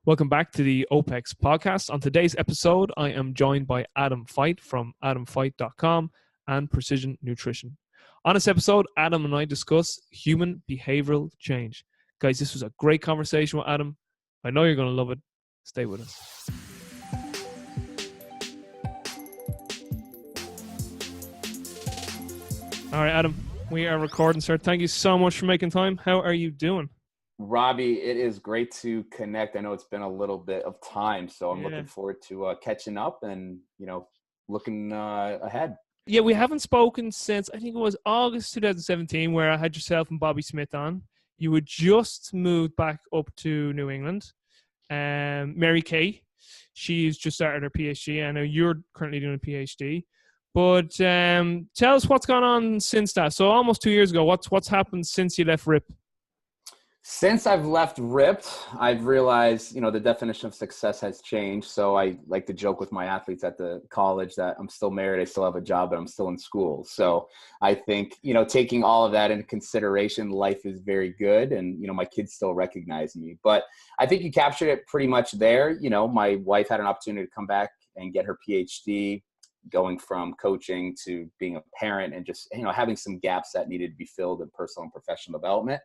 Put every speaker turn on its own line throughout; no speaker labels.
Welcome back to the OPEX podcast. On today's episode, I am joined by Adam Feit from adamfeit.com and Precision Nutrition. On this episode, Adam and I discuss human behavioral change. Guys, this was a great conversation with Adam. I know you're going to love it. Stay with us. All right, Adam, we are recording, sir. Thank you so much for making time. How are you doing?
Robbie, it is great to connect. I know it's been a little bit of time, so I'm looking forward to catching up and, looking ahead.
Yeah, we haven't spoken since, I think it was August 2017, where I had yourself and Bobby Smith on. You had just moved back up to New England. Mary Kay, she's just started her PhD. I know you're currently doing a PhD. But tell us what's gone on since that. So almost 2 years ago, what's happened since you left RIP?
Since I've left RIP, I've realized, the definition of success has changed. So I like to joke with my athletes at the college that I'm still married, I still have a job, but I'm still in school. So I think, taking all of that into consideration, life is very good. And, my kids still recognize me. But I think you captured it pretty much there. My wife had an opportunity to come back and get her PhD, going from coaching to being a parent and just, having some gaps that needed to be filled in personal and professional development.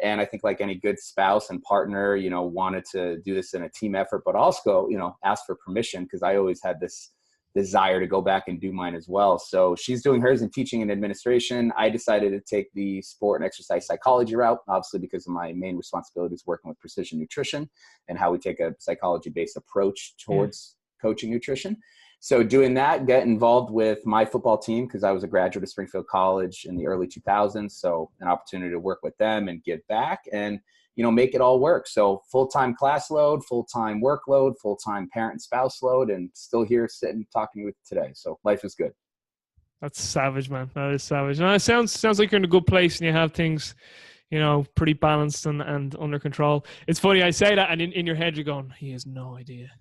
And I think like any good spouse and partner, wanted to do this in a team effort, but also, ask for permission because I always had this desire to go back and do mine as well. So she's doing hers in teaching and administration. I decided to take the sport and exercise psychology route, obviously because of my main responsibilities working with precision nutrition and how we take a psychology-based approach towards coaching nutrition. So doing that, get involved with my football team because I was a graduate of Springfield College in the early 2000s. So an opportunity to work with them and give back and, make it all work. So full-time class load, full-time workload, full-time parent and spouse load, and still here sitting talking to you today. So life is good.
That's savage, man. That is savage. And it sounds like you're in a good place and you have things, pretty balanced and under control. It's funny, I say that and in your head you're going, he has no idea.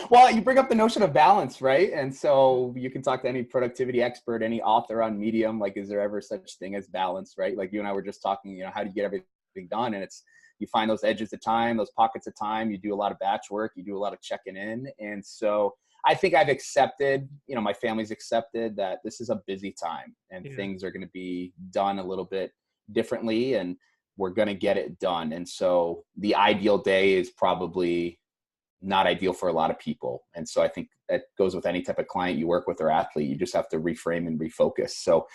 Well, you bring up the notion of balance, right? And so you can talk to any productivity expert, any author on Medium, like, is there ever such thing as balance, right? Like you and I were just talking, how do you get everything done? And you find those edges of time, those pockets of time, you do a lot of batch work, you do a lot of checking in. And so I think I've accepted, my family's accepted that this is a busy time and things are going to be done a little bit differently and we're going to get it done. And so the ideal day is probably not ideal for a lot of people. And so I think that goes with any type of client you work with or athlete. You just have to reframe and refocus. So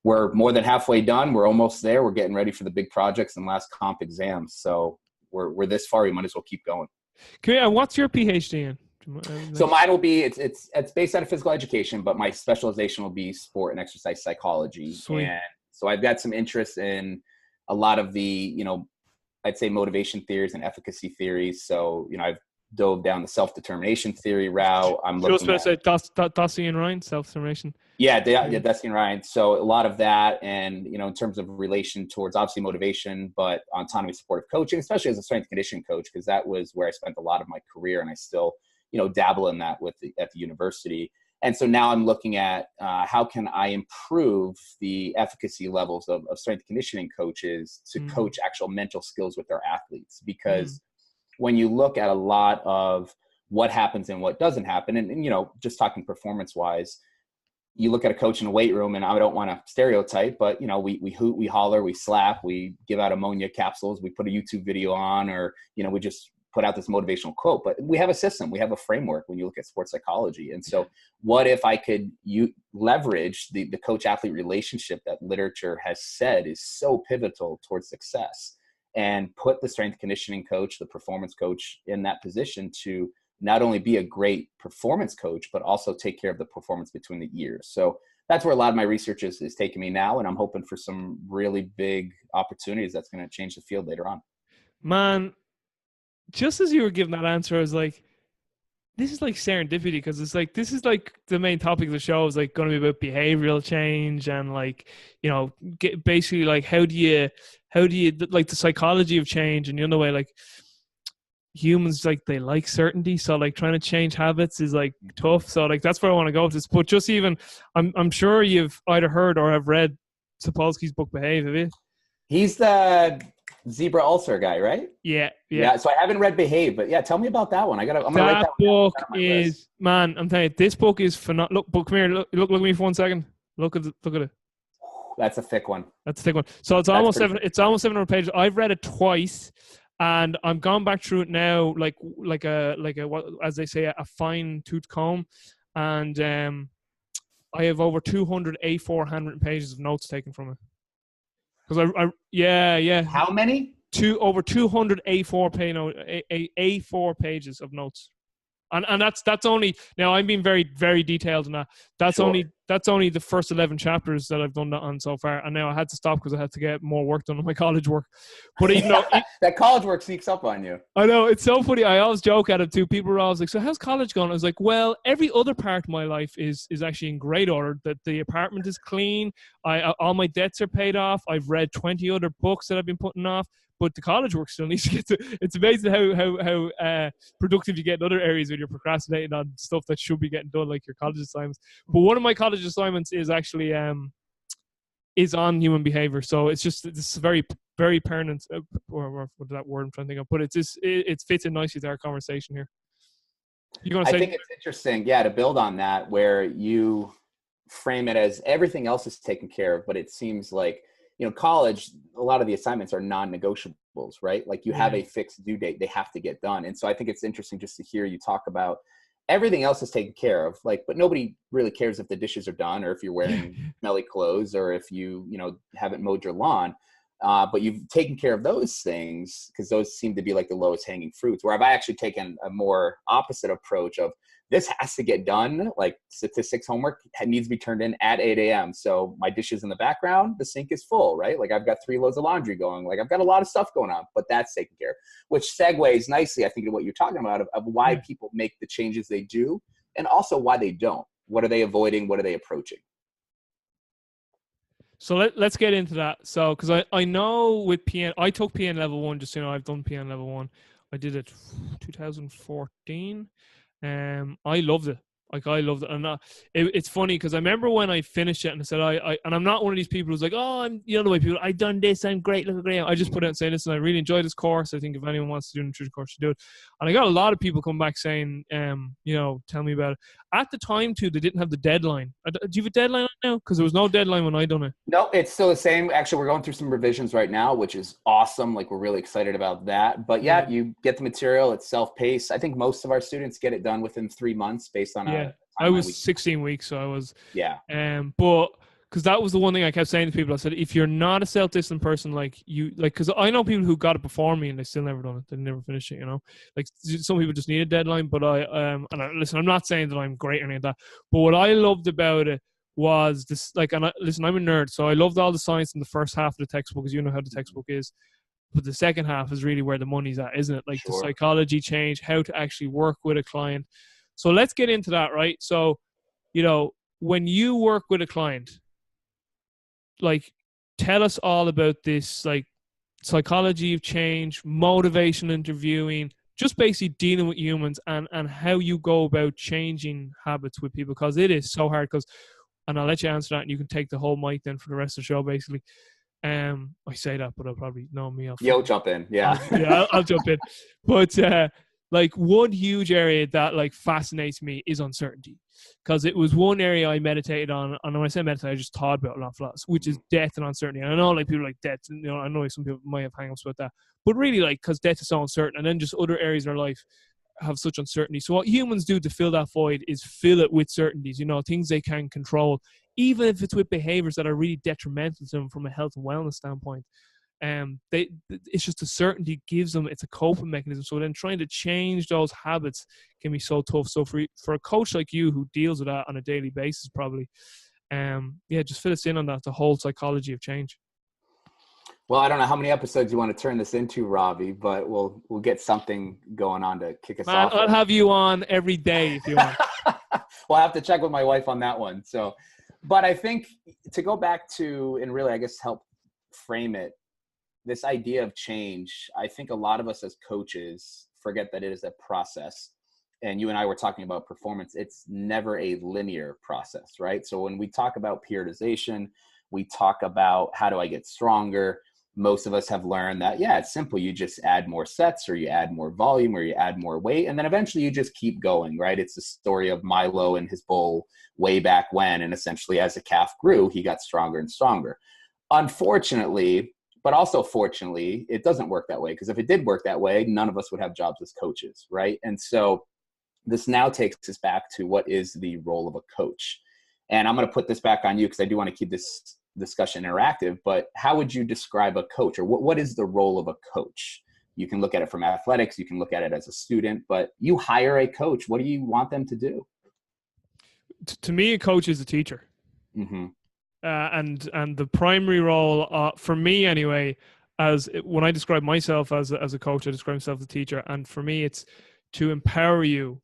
we're more than halfway done. We're almost there. We're getting ready for the big projects and last comp exams. So we're this far. We might as well keep going.
What's your PhD in?
So mine will be, it's based out of physical education, but my specialization will be sport and exercise psychology.
Sweet.
And so I've got some interest in a lot of the, I'd say motivation theories and efficacy theories. So, I've dove down the self-determination theory route. I'm looking at
Dossie and Ryan, self-determination.
Yeah, Dossie and Ryan. So a lot of that, and in terms of relation towards obviously motivation, but autonomy supportive coaching, especially as a strength and conditioning coach, because that was where I spent a lot of my career, and I still dabble in that at the university. And so now I'm looking at how can I improve the efficacy levels of strength and conditioning coaches to coach actual mental skills with their athletes, because when you look at a lot of what happens and what doesn't happen, and just talking performance wise, you look at a coach in a weight room, and I don't want to stereotype, but we hoot, we holler, we slap, we give out ammonia capsules, we put a YouTube video on, or we just put out this motivational quote. But we have a system, we have a framework when you look at sports psychology. And so what if I could leverage the coach athlete relationship that literature has said is so pivotal towards success, and put the strength conditioning coach, the performance coach, in that position to not only be a great performance coach, but also take care of the performance between the ears. So that's where a lot of my research is taking me now. And I'm hoping for some really big opportunities that's going to change the field later on.
Man, just as you were giving that answer, I was like, this is like serendipity, because it's like, this is like the main topic of the show is like going to be about behavioral change and like, basically like, how do you like the psychology of change, and way like humans, like they like certainty. So like trying to change habits is like tough. So like, that's where I want to go with this. But just even, I'm sure you've either heard or have read Sapolsky's book, Behave, have you?
He's the Zebra ulcer guy, right?
Yeah, yeah.
Yeah. So I haven't read Behave, but yeah, tell me about that one. I'm gonna write
That
that one down. Put
book
that on my list.
is, man, I'm telling you, this book is phenomenal. Look, but come here, look at me for 1 second. Look at it.
That's a thick one.
That's the thick one. So it's
That's
almost
pretty
seven.
thick.
It's almost 700 pages. I've read it twice, and I'm gone back through it now, like a what, as they say, a fine tooth comb, and I have over 200 A4 handwritten pages of notes taken from it. Because yeah,
How many?
over 200 A4 pages of notes. And that's only, now I'm being very, very detailed in that.
Sure.
That's only the first 11 chapters that I've done that on so far. And now I had to stop because I had to get more work done on my college work. But even though
That college work sneaks up on you.
I know, it's so funny. I always joke at it too. People are always like, "So how's college going?" I was like, "Well, every other part of my life is actually in great order. That the apartment is clean. All my debts are paid off. I've read 20 other books that I've been putting off. But the college work still needs to get to. It's amazing how productive you get in other areas when you're procrastinating on stuff that should be getting done, like your college assignments. But one of my college assignments is actually is on human behavior. So it's just this very, very pertinent, or what that word I'm trying to think of, but it's just, it fits in nicely to our conversation here. You're gonna
I
say?
think it's interesting, yeah, to build on that, where you frame it as everything else is taken care of, but it seems like, college, a lot of the assignments are non-negotiables, right? Like you have
Yeah,
a fixed due date, they have to get done. And so I think it's interesting just to hear you talk about everything else is taken care of, like, but nobody really cares if the dishes are done or if you're
yeah,
wearing smelly clothes or if you haven't mowed your lawn. But you've taken care of those things because those seem to be like the lowest hanging fruits. Where I've actually taken a more opposite approach of this has to get done. Like statistics homework needs to be turned in at 8 a.m. So my dishes in the background, the sink is full, right? Like I've got 3 loads of laundry going. Like I've got a lot of stuff going on, but that's taken care of, which segues nicely, I think, to what you're talking about of why
yeah.
people make the changes they do and also why they don't. What are they avoiding? What are they approaching?
So let's get into that. So because I know with PN, I took PN level one. Just I've done PN level one. I did it 2014. I loved it. Like I loved it, and it's funny because I remember when I finished it and I said and I'm not one of these people who's like, oh, I'm the way people, I done this, I'm great, look great. I just put out and say, listen, I really enjoyed this course. I think if anyone wants to do a nutrition course, should do it. And I got a lot of people come back saying, tell me about it. At the time too, they didn't have the deadline. Do you have a deadline now? Because there was no deadline when I done it.
No, it's still the same. Actually, we're going through some revisions right now, which is awesome. Like we're really excited about that. But
Yeah,
yeah, you get the material. It's self-paced. I think most of our students get it done within 3 months based on
yeah.
a
I
timeline
was
we.
16 weeks, so I was.
Yeah,
But because that was the one thing I kept saying to people, I said, if you're not a self-disciplined person, because I know people who got it before me and they still never done it, they never finished it. Like some people just need a deadline. But listen, I'm not saying that I'm great or anything like that. But what I loved about it was this, like, listen, I'm a nerd, so I loved all the science in the first half of the textbook, because you know how the textbook is. But the second half is really where the money's at, isn't it? Like the
sure.
psychology change, how to actually work with a client. So let's get into that, right? So, when you work with a client, like, tell us all about this, like, psychology of change, motivational interviewing, just basically dealing with humans, and how you go about changing habits with people, because it is so hard. And I'll let you answer that, and you can take the whole mic then for the rest of the show, basically. I say that, but I'll probably know me.
Yo, jump in. Yeah.
I'll jump in. But like, one huge area that like fascinates me is uncertainty, because it was one area I meditated on. And when I say meditate, I just thought about a lot, which is death and uncertainty. And I know like people like death, and I know like some people might have hang-ups about that, but really, like, because death is so uncertain, and then just other areas of our life have such uncertainty. So what humans do to fill that void is fill it with certainties, things they can control, even if it's with behaviors that are really detrimental to them from a health and wellness standpoint. It's just a certainty gives them, it's a coping mechanism. So then trying to change those habits can be so tough. So for a coach like you who deals with that on a daily basis, probably, just fill us in on that, the whole psychology of change.
Well, I don't know how many episodes you want to turn this into, Robbie, but we'll get something going on to kick us
Man,
off.
I'll have you on every day if you want.
We'll have to check with my wife on that one. So, but I think to go back to, and really, I guess, help frame it, this idea of change, I think a lot of us as coaches forget that it is a process. And you and I were talking about performance. It's never a linear process, right? So when we talk about periodization, we talk about how do I get stronger? most of us have learned that, yeah, it's simple. You just add more sets, or you add more volume, or you add more weight. And then eventually you just keep going, right? It's the story of Milo and his bull way back when. And essentially as the calf grew, he got stronger and stronger. Unfortunately, but also fortunately, it doesn't work that way. Because if it did work that way, none of us would have jobs as coaches, right? And so this now takes us back to what is the role of a coach. And I'm going to put this back on you because I do want to keep this discussion interactive, but how would you describe a coach, or what is the role of a coach? You can look at it from athletics, you can look at it as a student, but you hire a coach. What do you want them to do?
To me, a coach is a teacher.
Mm-hmm.
And the primary role, for me anyway, when I describe myself as a coach, I describe myself as a teacher. And for me, it's to empower you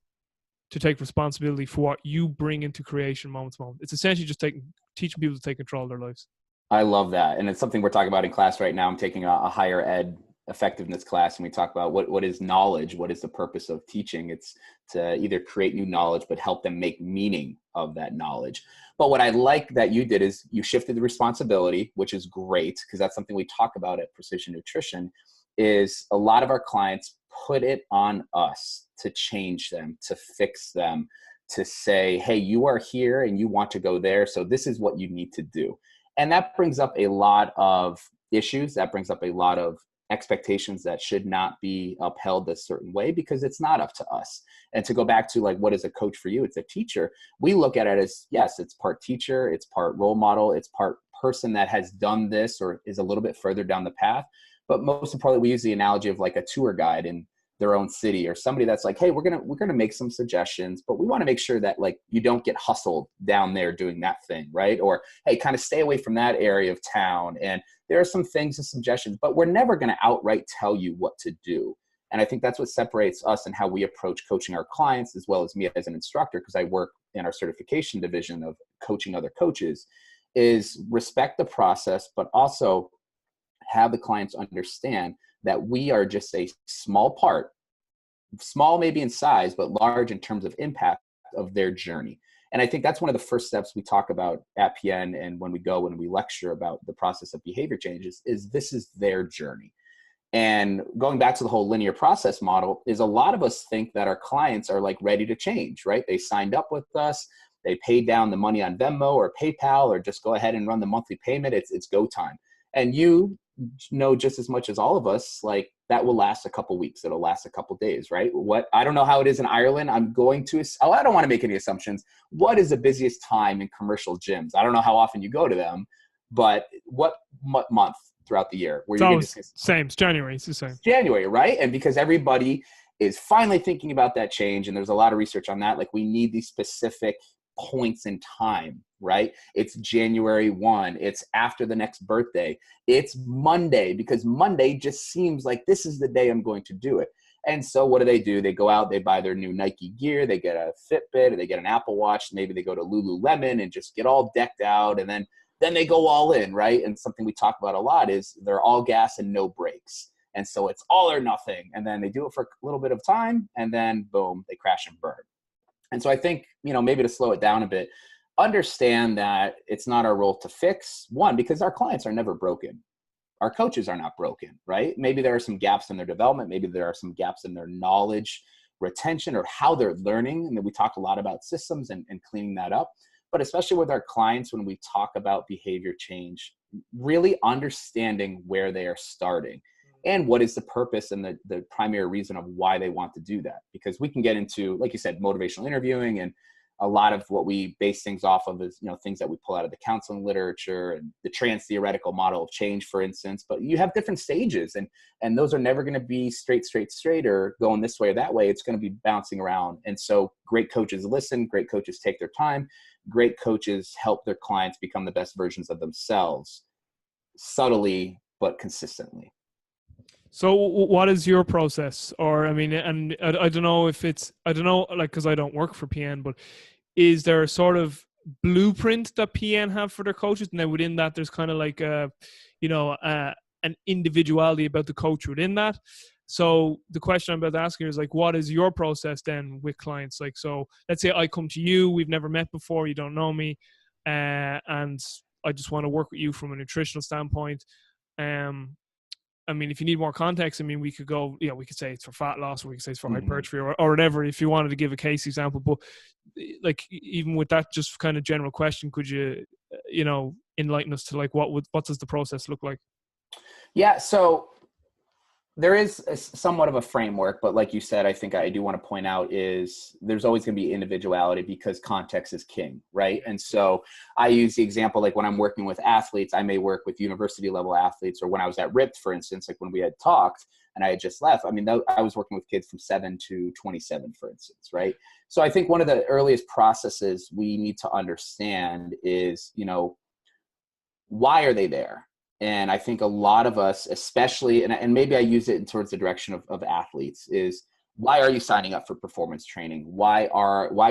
to take responsibility for what you bring into creation moment to moment. It's essentially just teaching people to take control of their lives.
I love that. And it's something we're talking about in class right now. I'm taking a higher ed effectiveness class, and we talk about what is knowledge? What is the purpose of teaching? It's to either create new knowledge, but help them make meaning of that knowledge. But what I like that you did is you shifted the responsibility, which is great, because that's something we talk about at Precision Nutrition, is a lot of our clients put it on us to change them, to fix them, to say, hey, you are here and you want to go there, so this is what you need to do. And that brings up a lot of issues. That brings up a lot of expectations that should not be upheld a certain way, because it's not up to us. And to go back to like, what is a coach for you? It's a teacher. We look at it as, yes, it's part teacher, it's part role model, it's part person that has done this or is a little bit further down the path. But most importantly, we use the analogy of like a tour guide in their own city, or somebody that's like, hey, we're gonna make some suggestions, but we want to make sure that like you don't get hustled down there doing that thing, right? Or hey, kind of stay away from that area of town. And there are some things and suggestions, but we're never going to outright tell you what to do. And I think that's what separates us and how we approach coaching our clients, as well as me as an instructor, because I work in our certification division of coaching other coaches, is respect the process, but also have the clients understand that we are just a small part, small maybe in size, but large in terms of impact of their journey. And I think that's one of the first steps we talk about at PN, and when we lecture about the process of behavior changes, is this is their journey. And going back to the whole linear process model, is a lot of us think that our clients are like ready to change, right? They signed up with us, they paid down the money on Venmo or PayPal, or just go ahead and run the monthly payment. It's go time. And you know just as much as all of us, like that will last a couple weeks. It'll last a couple days, right? I don't know how it is in Ireland. I don't want to make any assumptions. What is the busiest time in commercial gyms? I don't know how often you go to them, but what month throughout the year where
you're going to same? It's January. It's the same. It's
January, right? And because everybody is finally thinking about that change, and there's a lot of research on that, like we need these specific points in time, right? It's January 1. It's after the next birthday. It's Monday, because Monday just seems like this is the day I'm going to do it. And so what do? They go out, they buy their new Nike gear, they get a Fitbit, or they get an Apple Watch, maybe they go to Lululemon and just get all decked out, and then they go all in, right? And something we talk about a lot is they're all gas and no brakes. And so it's all or nothing. And then they do it for a little bit of time, and then boom, they crash and burn. And so I think, maybe to slow it down a bit, understand that it's not our role to fix, one, because our clients are never broken. Our coaches are not broken, right? Maybe there are some gaps in their development. Maybe there are some gaps in their knowledge retention or how they're learning. And then we talk a lot about systems and cleaning that up. But especially with our clients, when we talk about behavior change, really understanding where they are starting and what is the purpose and the primary reason of why they want to do that. Because we can get into, like you said, motivational interviewing, and a lot of what we base things off of is, things that we pull out of the counseling literature and the trans-theoretical model of change, for instance. But you have different stages, and those are never going to be straight, or going this way or that way. It's going to be bouncing around. And so great coaches listen, great coaches take their time, great coaches help their clients become the best versions of themselves, subtly but consistently.
So what is your process? Or, I mean, and I don't know if it's, like, because I don't work for PN, but is there a sort of blueprint that PN have for their coaches? And then within that, there's kind of like an individuality about the coach within that. So the question I'm about to ask you is like, what is your process then with clients? Like, so let's say I come to you, we've never met before, you don't know me, and I just want to work with you from a nutritional standpoint. I mean, if you need more context, I mean, we could go, we could say it's for fat loss, or we could say it's for
Mm-hmm.
hypertrophy, or whatever, if you wanted to give a case example. But like, even with that just kind of general question, could you, enlighten us to like, what does the process look like?
Yeah. So there is somewhat of a framework, but like you said, I think I do want to point out is there's always going to be individuality because context is king, right? And so I use the example, like when I'm working with athletes, I may work with university level athletes, or when I was at RIPT, for instance, like when we had talked and I had just left, I mean, I was working with kids from 7 to 27, for instance, right? So I think one of the earliest processes we need to understand is, why are they there? And I think a lot of us, especially, and maybe I use it towards the direction of athletes, is why are you signing up for performance training? Why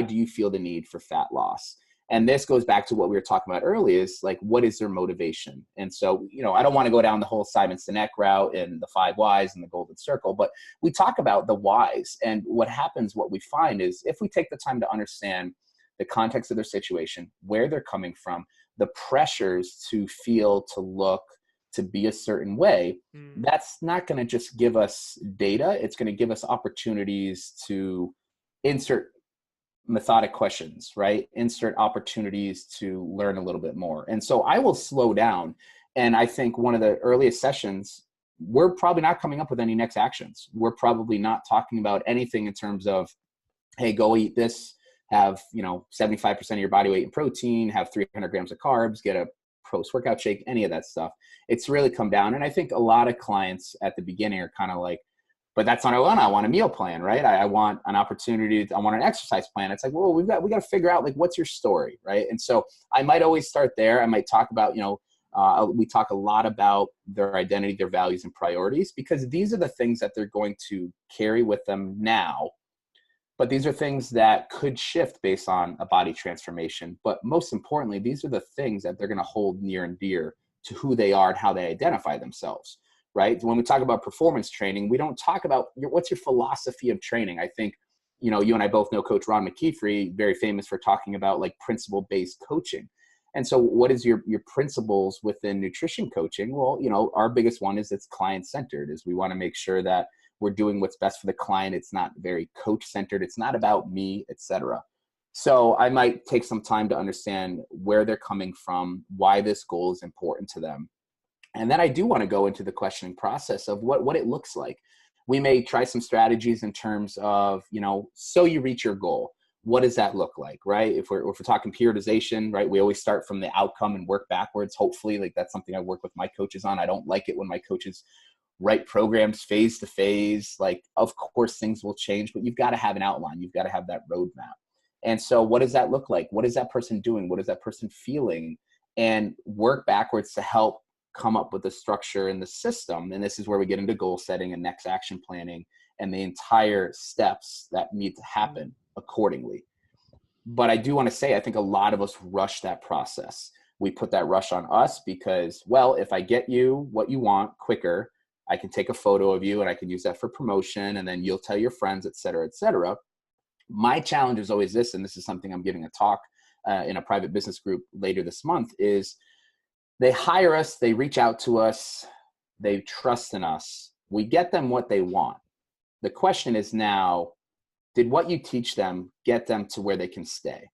do you feel the need for fat loss? And this goes back to what we were talking about earlier, is like, what is their motivation? And so, I don't want to go down the whole Simon Sinek route and the 5 whys and the golden circle, but we talk about the whys. And what we find is if we take the time to understand the context of their situation, where they're coming from, the pressures to feel, to look, to be a certain way, that's not going to just give us data. It's going to give us opportunities to insert methodic questions, right? Insert opportunities to learn a little bit more. And so I will slow down. And I think one of the earliest sessions, we're probably not coming up with any next actions. We're probably not talking about anything in terms of, hey, go eat this, have 75% of your body weight in protein, have 300 grams of carbs, get a post-workout shake, any of that stuff. It's really come down. And I think a lot of clients at the beginning are kind of like, but that's not what I want. I want a meal plan, right? I want an opportunity. I want an exercise plan. It's like, well, we got to figure out like, what's your story, right? And so I might always start there. I might talk about, we talk a lot about their identity, their values and priorities, because these are the things that they're going to carry with them now. But these are things that could shift based on a body transformation. But most importantly, these are the things that they're going to hold near and dear to who they are and how they identify themselves, right? When we talk about performance training, we don't talk about what's your philosophy of training. I think, you and I both know Coach Ron McKeefrey, very famous for talking about like principle-based coaching. And so what is your principles within nutrition coaching? Well, our biggest one is it's client-centered, is we want to make sure that we're doing what's best for the client. It's not very coach-centered. It's not about me, etc. So I might take some time to understand where they're coming from, why this goal is important to them. And then I do want to go into the questioning process of what it looks like. We may try some strategies in terms of, so you reach your goal. What does that look like, right? If we're talking periodization, right, we always start from the outcome and work backwards. Hopefully, like that's something I work with my coaches on. I don't like it when my coaches write programs phase to phase. Like, of course, things will change, but you've got to have an outline. You've got to have that roadmap. And so what does that look like? What is that person doing? What is that person feeling? And work backwards to help come up with the structure and the system. And this is where we get into goal setting and next action planning and the entire steps that need to happen accordingly. But I do want to say, I think a lot of us rush that process. We put that rush on us because, well, if I get you what you want quicker, I can take a photo of you and I can use that for promotion, and then you'll tell your friends, et cetera, et cetera. My challenge is always this, and this is something I'm giving a talk in a private business group later this month, is they hire us, they reach out to us, they trust in us. We get them what they want. The question is now, did what you teach them get them to where they can stay?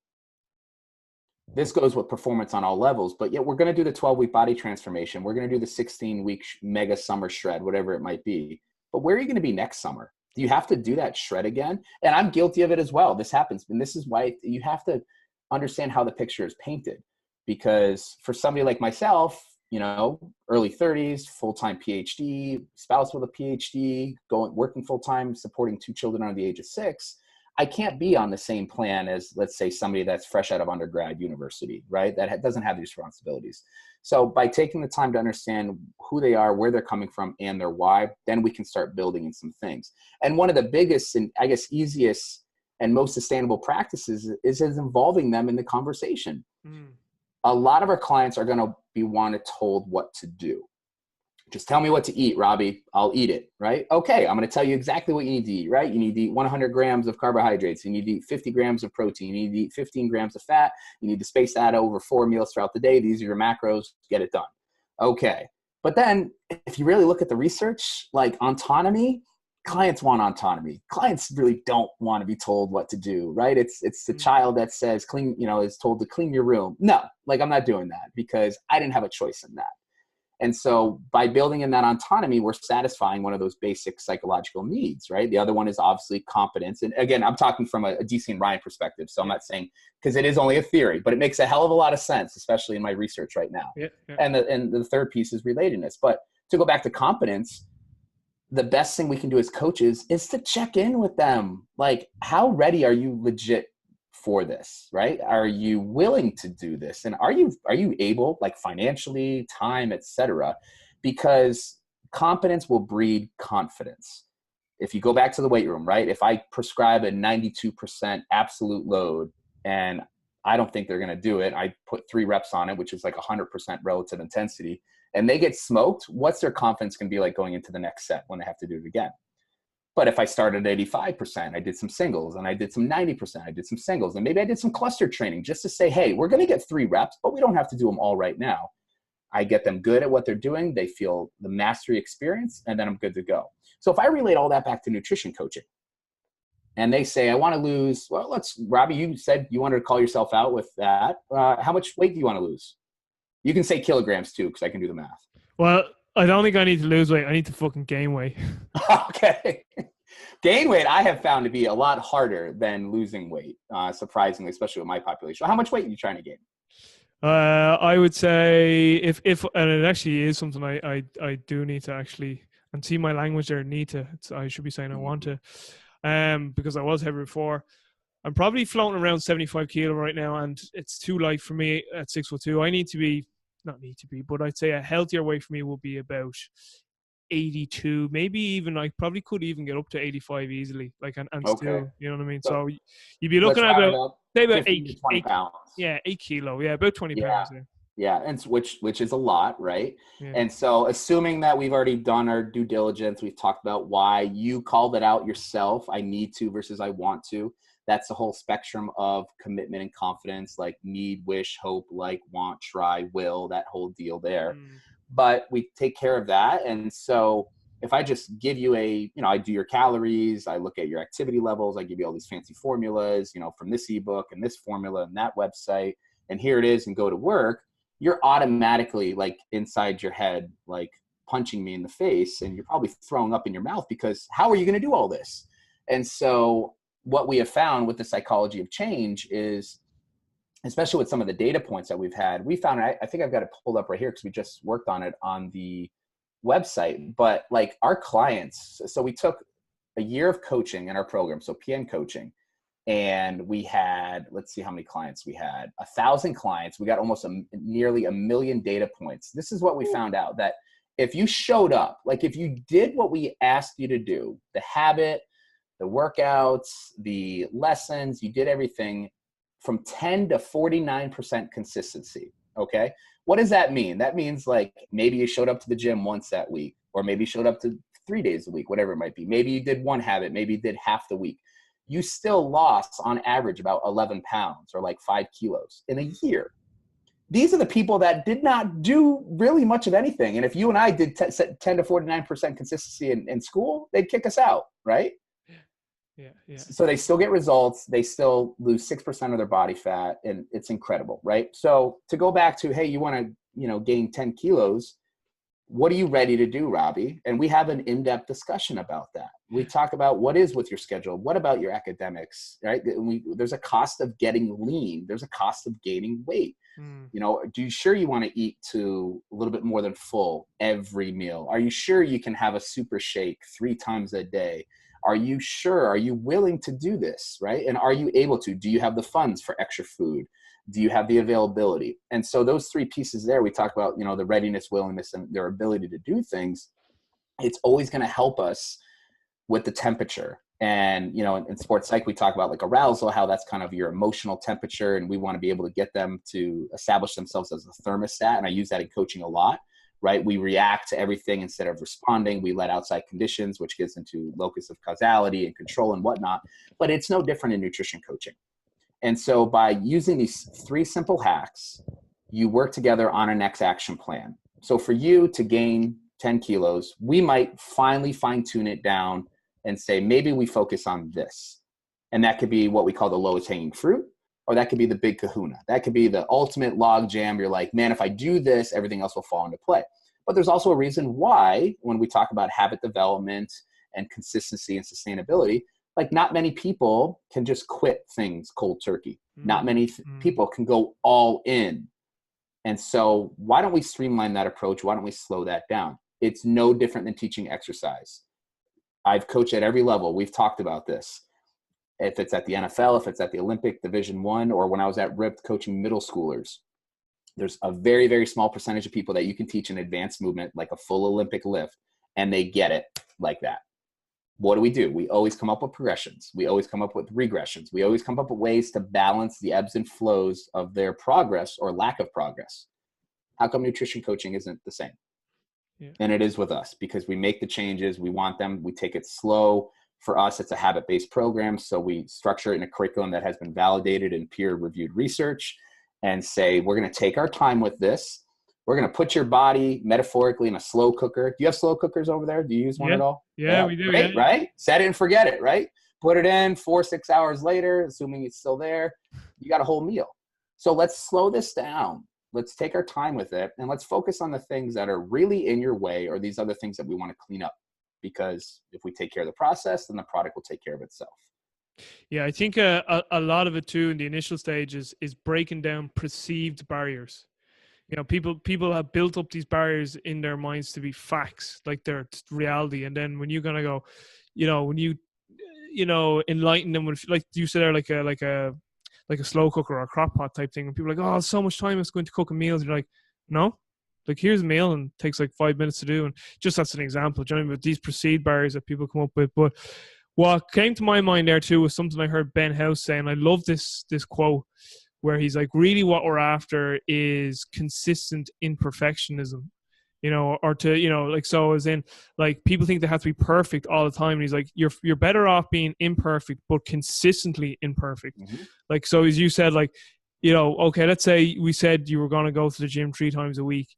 This goes with performance on all levels, but yet we're going to do the 12-week body transformation. We're going to do the 16-week mega summer shred, whatever it might be. But where are you going to be next summer? Do you have to do that shred again? And I'm guilty of it as well. This happens. And this is why you have to understand how the picture is painted. Because for somebody like myself, early 30s, full-time PhD, spouse with a PhD, working full-time, supporting 2 children under the age of 6, I can't be on the same plan as, let's say, somebody that's fresh out of undergrad university, right? That doesn't have these responsibilities. So by taking the time to understand who they are, where they're coming from, and their why, then we can start building in some things. And one of the biggest and I guess easiest and most sustainable practices is involving them in the conversation. A lot of our clients are going to be wanted told what to do. Just tell me what to eat, Robbie. I'll eat it, right? Okay, I'm going to tell you exactly what you need to eat, right? You need to eat 100 grams of carbohydrates. You need to eat 50 grams of protein. You need to eat 15 grams of fat. You need to space that over 4 meals throughout the day. These are your macros. Get it done. Okay. But then if you really look at the research, like autonomy, clients want autonomy. Clients really don't want to be told what to do, right? It's the child that says clean, is told to clean your room. No, like I'm not doing that because I didn't have a choice in that. And so by building in that autonomy, we're satisfying one of those basic psychological needs, right? The other one is obviously competence. And again, I'm talking from a DC and Ryan perspective. So I'm not saying, because it is only a theory, but it makes a hell of a lot of sense, especially in my research right now.
Yeah, yeah.
And the third piece is relatedness. But to go back to competence, the best thing we can do as coaches is to check in with them. Like, how ready are you legit for this, right? Are you willing to do this? And are you able, like financially, time, etc.? Because competence will breed confidence. If you go back to the weight room, right? If I prescribe a 92% absolute load and I don't think they're going to do it, I put 3 reps on it, which is like 100% relative intensity, and they get smoked, what's their confidence going to be like going into the next set when they have to do it again? But if I started at 85%, I did some singles, and I did some 90%, I did some singles, and maybe I did some cluster training just to say, hey, we're going to get 3 reps, but we don't have to do them all right now. I get them good at what they're doing. They feel the mastery experience, and then I'm good to go. So if I relate all that back to nutrition coaching, and they say, I want to lose, well, Robbie, you said you wanted to call yourself out with that. How much weight do you want to lose? You can say kilograms too, because I can do the math.
Well, I don't think I need to lose weight. I need to fucking gain weight.
Okay. Gain weight, I have found to be a lot harder than losing weight, surprisingly, especially with my population. How much weight are you trying to gain?
I would say if and it actually is something I do need to actually, and see my language there, need to. I should be saying I want to, because I was heavy before. I'm probably floating around 75 kilo right now, and it's too light for me at 6'2". I need to be, but I'd say a healthier weight for me will be about 82, maybe even I probably could even get up to 85 easily, like and
Okay.
still, you know what I mean?
So
So you'd be looking at about maybe about
15 to 20 pounds.
Yeah, 8 kilo, yeah, about 20 pounds.
Yeah, and which is a lot, right?
Yeah.
And so assuming that we've already done our due diligence, we've talked about why you called it out yourself, I need to versus I want to. That's the whole spectrum of commitment and confidence, like need, wish, hope, like, want, try, will, that whole deal there. But we take care of that. And so if I just give you I do your calories, I look at your activity levels, I give you all these fancy formulas, from this ebook and this formula and that website, and here it is, and go to work, you're automatically like inside your head, like punching me in the face, and you're probably throwing up in your mouth because how are you going to do all this? And so what we have found with the psychology of change is, especially with some of the data points that we've had, we found, I think I've got it pulled up right here because we just worked on it on the website, but like our clients, so we took a year of coaching in our program, so PN coaching, and we had, let's see how many clients we had, 1,000 clients. We got almost nearly 1 million data points. This is what we found out, that if you showed up, like if you did what we asked you to do, the habit, the workouts, the lessons, you did everything, from 10 to 49% consistency. Okay. What does that mean? That means like maybe you showed up to the gym once that week, or maybe you showed up to 3 days a week, whatever it might be. Maybe you did one habit, maybe you did half the week. You still lost on average about 11 pounds or like 5 kilos in a year. These are the people that did not do really much of anything. And if you and I did 10 to 49% consistency in school, they'd kick us out, right? Yeah. So they still get results. They still lose 6% of their body fat, and it's incredible, right? So to go back to, hey, you want to, gain 10 kilos. What are you ready to do, Robbie? And we have an in-depth discussion about that. We talk about what is with your schedule. What about your academics, right? There's a cost of getting lean. There's a cost of gaining weight. Do you sure you want to eat to a little bit more than full every meal? Are you sure you can have a super shake 3 times a day? Are you sure? Are you willing to do this, right? And are you able to? Do you have the funds for extra food? Do you have the availability? And so those 3 pieces there, we talk about, the readiness, willingness, and their ability to do things. It's always going to help us with the temperature. And, in sports psych, we talk about like arousal, how that's kind of your emotional temperature. And we want to be able to get them to establish themselves as a thermostat. And I use that in coaching a lot. Right? We react to everything instead of responding. We let outside conditions, which gets into locus of causality and control and whatnot. But it's no different in nutrition coaching. And so by using these 3 simple hacks, you work together on a next action plan. So for you to gain 10 kilos, we might finally fine tune it down and say, maybe we focus on this. And that could be what we call the lowest hanging fruit, or that could be the big kahuna. That could be the ultimate log jam. You're like, man, if I do this, everything else will fall into play. But there's also a reason why, when we talk about habit development and consistency and sustainability, like not many people can just quit things cold turkey. Not many people can go all in. And so why don't we streamline that approach? Why don't we slow that down? It's no different than teaching exercise. I've coached at every level. We've talked about this. If it's at the NFL, if it's at the Olympic Division I, or when I was at RIPT coaching middle schoolers, there's a very, very small percentage of people that you can teach an advanced movement like a full Olympic lift, and they get it like that. What do? We always come up with progressions. We always come up with regressions. We always come up with ways to balance the ebbs and flows of their progress or lack of progress. How come nutrition coaching isn't the same? Yeah. And it is with us, because we make the changes. We want them. We take it slow. For us, it's a habit-based program. So we structure it in a curriculum that has been validated in peer-reviewed research and say, we're going to take our time with this. We're going to put your body metaphorically in a slow cooker. Do you have slow cookers over there? Do you use one at all?
Yeah, we do.
Great,
yeah.
Right? Set it and forget it, right? Put it in 4-6 hours later, assuming it's still there. You got a whole meal. So let's slow this down. Let's take our time with it, and let's focus on the things that are really in your way, or these other things that we want to clean up. Because if we take care of the process, then the product will take care of itself.
Yeah, I think a lot of it too in the initial stage is breaking down perceived barriers. You know, people have built up these barriers in their minds to be facts, like they're reality. And then when you're gonna go, when you enlighten them with, like you said, like a slow cooker or a crock pot type thing, and people are like, oh, so much time it's going to cook a meal. And you're like, no, like here's a meal and it takes like 5 minutes to do. And just that's an example, do you know what I mean? With these perceived barriers that people come up with. But what came to my mind there too was something I heard Ben House say, and I love this quote, where he's like, really what we're after is consistent imperfectionism, or to, like, so as in, like, people think they have to be perfect all the time. And he's like, you're better off being imperfect, but consistently imperfect. Mm-hmm. Like, so as you said, like, okay, let's say we said you were going to go to the gym 3 times a week,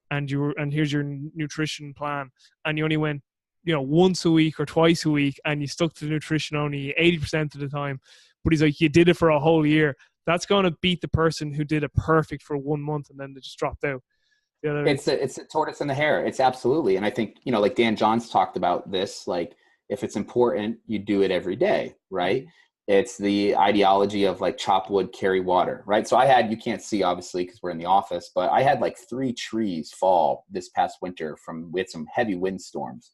and here's your nutrition plan, and you only went, once a week or twice a week, and you stuck to the nutrition only 80% of the time. But he's like, you did it for a whole year. That's going to beat the person who did it perfect for 1 month and then they just dropped out.
It's a tortoise and the hare. It's absolutely. And I think, like Dan Johns talked about this, like if it's important, you do it every day, right? It's the ideology of like chop wood, carry water, right? So you can't see obviously because we're in the office, but I had like 3 trees fall this past winter we had some heavy windstorms.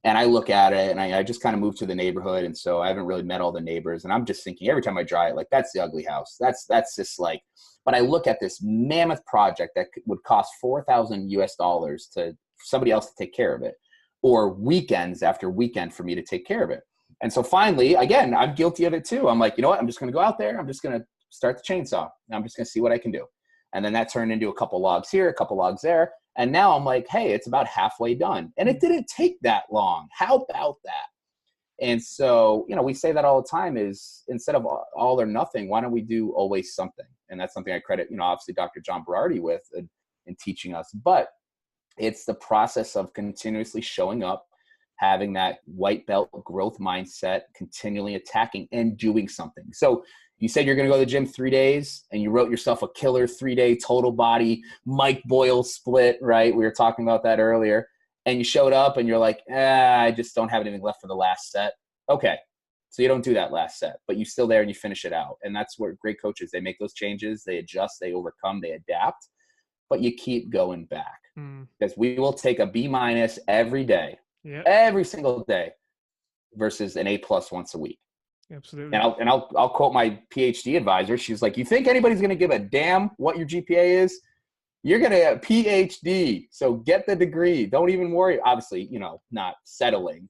And I look at it, and I just kind of moved to the neighborhood. And so I haven't really met all the neighbors. And I'm just thinking every time I drive it, like, that's the ugly house. That's just like, but I look at this mammoth project that would cost $4,000 to somebody else to take care of it, or weekends after weekend for me to take care of it. And so finally, again, I'm guilty of it too. I'm like, you know what? I'm just going to go out there. I'm just going to start the chainsaw. And I'm just going to see what I can do. And then that turned into a couple logs here, a couple logs there. And now I'm like, hey, it's about halfway done. And it didn't take that long. How about that? And so, we say that all the time is, instead of all or nothing, why don't we do always something? And that's something I credit, obviously Dr. John Berardi with in teaching us. But it's the process of continuously showing up, having that white belt growth mindset, continually attacking and doing something. So you said you're going to go to the gym 3 days, and you wrote yourself a killer 3-day total body Mike Boyle split, right? We were talking about that earlier. And you showed up and you're like, I just don't have anything left for the last set. Okay. So you don't do that last set, but you're still there and you finish it out. And that's where great coaches, they make those changes, they adjust, they overcome, they adapt, but you keep going back. Because we will take a B- every day, every single day, versus an A+ once a week.
Absolutely.
And I'll quote my PhD advisor. She's like, you think anybody's going to give a damn what your GPA is? You're going to get a PhD. So get the degree. Don't even worry. Obviously, not settling.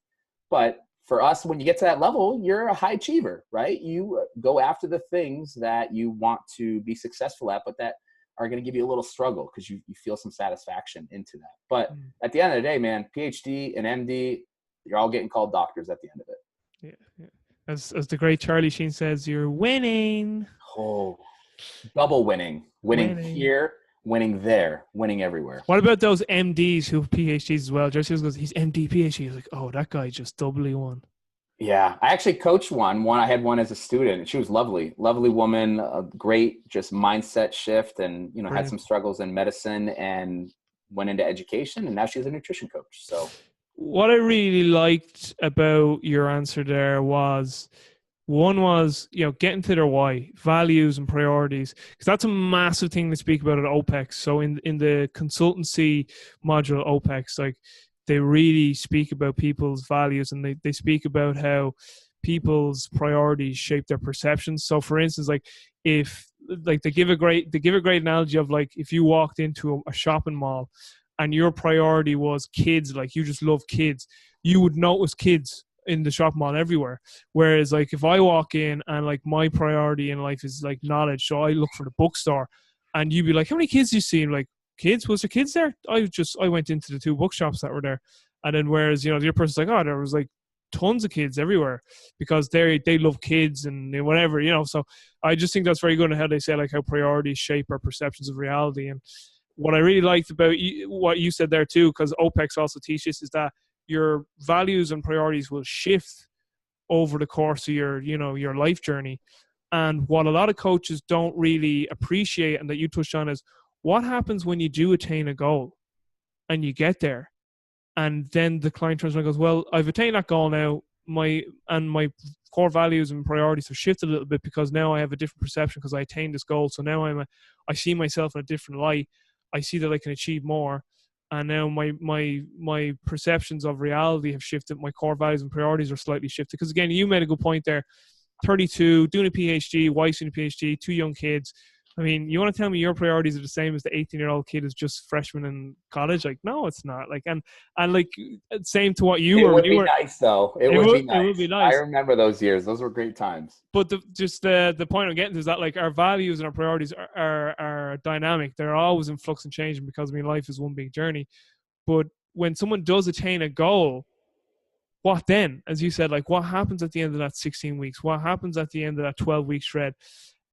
But for us, when you get to that level, you're a high achiever, right? You go after the things that you want to be successful at, but that are going to give you a little struggle because you feel some satisfaction into that. But at the end of the day, man, PhD and MD, you're all getting called doctors at the end of it.
Yeah. As the great Charlie Sheen says, you're winning.
Oh, double winning. Winning here, winning there, winning everywhere.
What about those MDs who have PhDs as well? Jesse goes, he's MD, PhD. He's like, oh, that guy just doubly won.
Yeah, I actually coached one. I had one as a student. She was lovely, lovely woman, a great just mindset shift, and had
Brilliant.
some struggles in medicine and went into education, and now she's a nutrition coach. So
What I really liked about your answer there was one was, getting to their why, values and priorities, because that's a massive thing to speak about at OPEX. So in the consultancy module OPEX, like they really speak about people's values, and they speak about how people's priorities shape their perceptions. So for instance, like if like they give a great analogy of like if you walked into a shopping mall and your priority was kids, like you just love kids, you would notice kids in the shop mall everywhere. Whereas like if I walk in and like my priority in life is like knowledge, so I look for the bookstore, and you'd be like, how many kids do you see? And like, kids? Was there kids there? I went into the two bookshops that were there. And then whereas, the other person's like, oh, there was like tons of kids everywhere because they love kids and whatever, So I just think that's very good in how they say like how priorities shape our perceptions of reality. And what I really liked about what you said there too, because OPEX also teaches, is that your values and priorities will shift over the course of your life journey. And what a lot of coaches don't really appreciate, and that you touched on, is what happens when you do attain a goal and you get there, and then the client turns around and goes, well, I've attained that goal now, my core values and priorities have shifted a little bit because now I have a different perception because I attained this goal. So now I see myself in a different light. I see that I can achieve more, and now my perceptions of reality have shifted. My core values and priorities are slightly shifted. Because again, you made a good point there. 32, doing a PhD, wife's doing a PhD, two young kids. I mean, you want to tell me your priorities are the same as the 18-year-old kid who's just freshman in college? Like, no, it's not. Like, and like, same to what you
it
were when
would
you
be
were.
nice, though. It
Would be
I
nice.
remember those years. Those were great times.
But the point I'm getting to is that like our values and our priorities are dynamic. They're always in flux and changing because I mean life is one big journey. But when someone does attain a goal, what then? As you said, like what happens at the end of that 16 weeks? What happens at the end of that 12-week shred?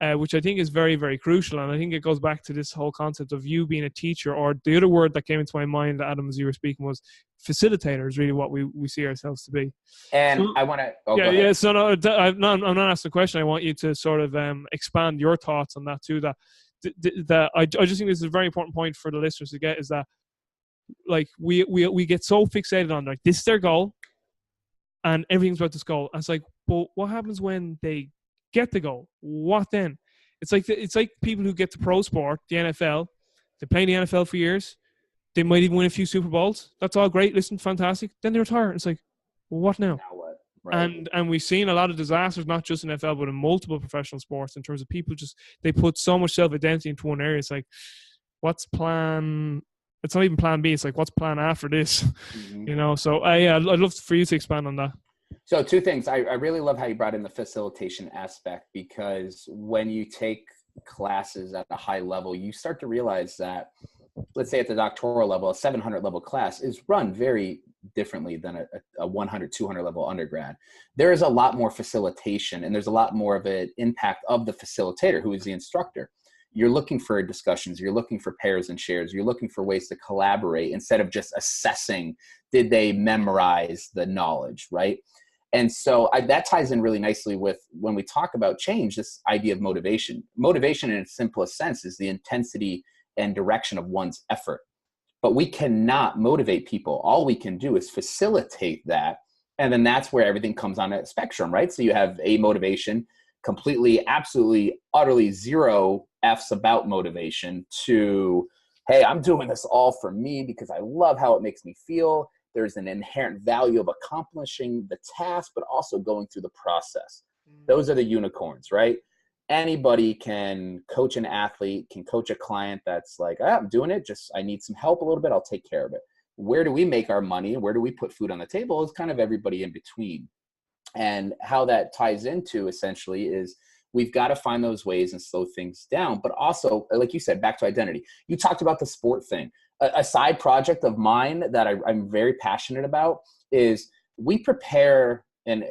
Which I think is very, very crucial. And I think it goes back to this whole concept of you being a teacher, or the other word that came into my mind, Adam, as you were speaking, was facilitator, is really what we see ourselves to be.
And
So,
I want to, go
yeah,
ahead.
yeah. So no, I'm not asking a question. I want you to sort of expand your thoughts on that too. That I just think this is a very important point for the listeners to get, is that like we get so fixated on like this is their goal and everything's about this goal. And it's like, but what happens when they get the goal? What then? It's like people who get to pro sport, the NFL. They play in the NFL for years. They might even win a few Super Bowls. That's all great. Listen, fantastic. Then they retire. And it's like, well, what now?
Now what? Right.
And we've seen a lot of disasters, not just in NFL, but in multiple professional sports, in terms of people they put so much self-identity into one area. It's like, what's plan? It's not even plan B. It's like, what's plan after this?
Mm-hmm.
So I'd love for you to expand on that.
So two things. I really love how you brought in the facilitation aspect, because when you take classes at a high level, you start to realize that, let's say at the doctoral level, a 700 level class is run very differently than a 100, 200 level undergrad. There is a lot more facilitation, and there's a lot more of an impact of the facilitator, who is the instructor. You're looking for discussions, you're looking for pairs and shares, you're looking for ways to collaborate instead of just assessing, did they memorize the knowledge, right? And so that ties in really nicely with when we talk about change, this idea of motivation. Motivation in its simplest sense is the intensity and direction of one's effort. But we cannot motivate people. All we can do is facilitate that. And then that's where everything comes on a spectrum, right? So you have a motivation, completely, absolutely, utterly zero F's about motivation, to, hey, I'm doing this all for me because I love how it makes me feel. There's an inherent value of accomplishing the task, but also going through the process. Those are the unicorns, right? Anybody can coach an athlete, can coach a client that's like, I'm doing it, just I need some help a little bit, I'll take care of it. Where do we make our money? Where do we put food on the table? Is kind of everybody in between. And how that ties into essentially is we've got to find those ways and slow things down. But also, like you said, back to identity. You talked about the sport thing. A side project of mine that I'm very passionate about is we prepare, and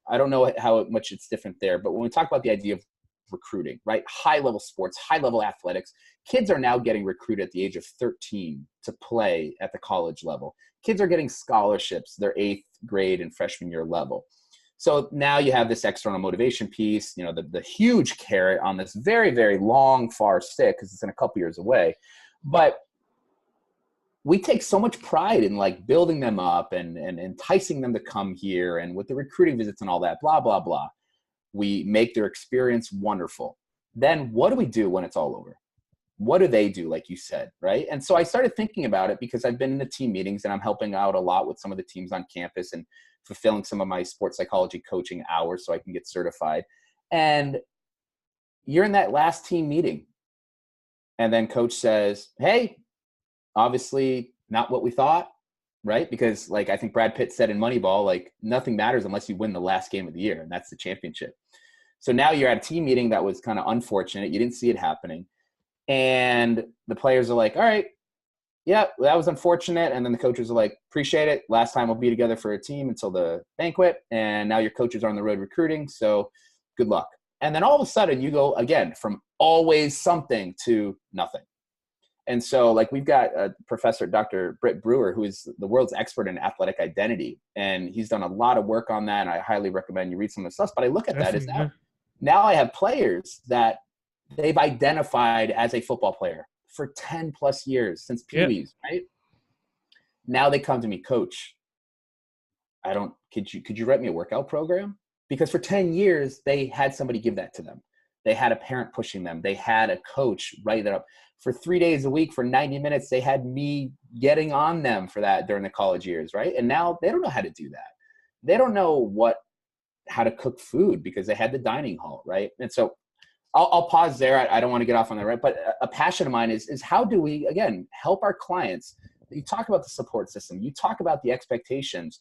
I don't know how much it's different there, but when we talk about the idea of recruiting, right? High level sports, high level athletics. Kids are now getting recruited at the age of 13 to play at the college level. Kids are getting scholarships, their 8th grade and freshman year level. So now you have this external motivation piece, the huge carrot on this very, very long, far stick, because it's in a couple years away. But we take so much pride in like building them up and enticing them to come here, and with the recruiting visits and all that, blah, blah, blah. We make their experience wonderful. Then what do we do when it's all over? What do they do, like you said, right? And so I started thinking about it because I've been in the team meetings and I'm helping out a lot with some of the teams on campus and fulfilling some of my sports psychology coaching hours so I can get certified. And you're in that last team meeting. And then coach says, hey, obviously not what we thought, right? Because like I think Brad Pitt said in Moneyball, like nothing matters unless you win the last game of the year, and that's the championship. So now you're at a team meeting that was kind of unfortunate. You didn't see it happening. And the players are like, all right, yeah, that was unfortunate. And then the coaches are like, appreciate it. Last time we'll be together for a team until the banquet. And now your coaches are on the road recruiting. So good luck. And then all of a sudden you go again from always something to nothing. And so like we've got a professor, Dr. Britt Brewer, who is the world's expert in athletic identity. And he's done a lot of work on that. And I highly recommend you read some of the stuff. But I look at that as now I have players that they've identified as a football player for 10 plus years since Pee-wees, right? Now they come to me, coach, could you write me a workout program? Because for 10 years, they had somebody give that to them. They had a parent pushing them. They had a coach write that up. For 3 days a week, for 90 minutes, they had me getting on them for that during the college years, right? And now they don't know how to do that. They don't know how to cook food because they had the dining hall, right? And so I'll pause there. I don't want to get off on that, right? But a passion of mine is how do we, again, help our clients? You talk about the support system. You talk about the expectations,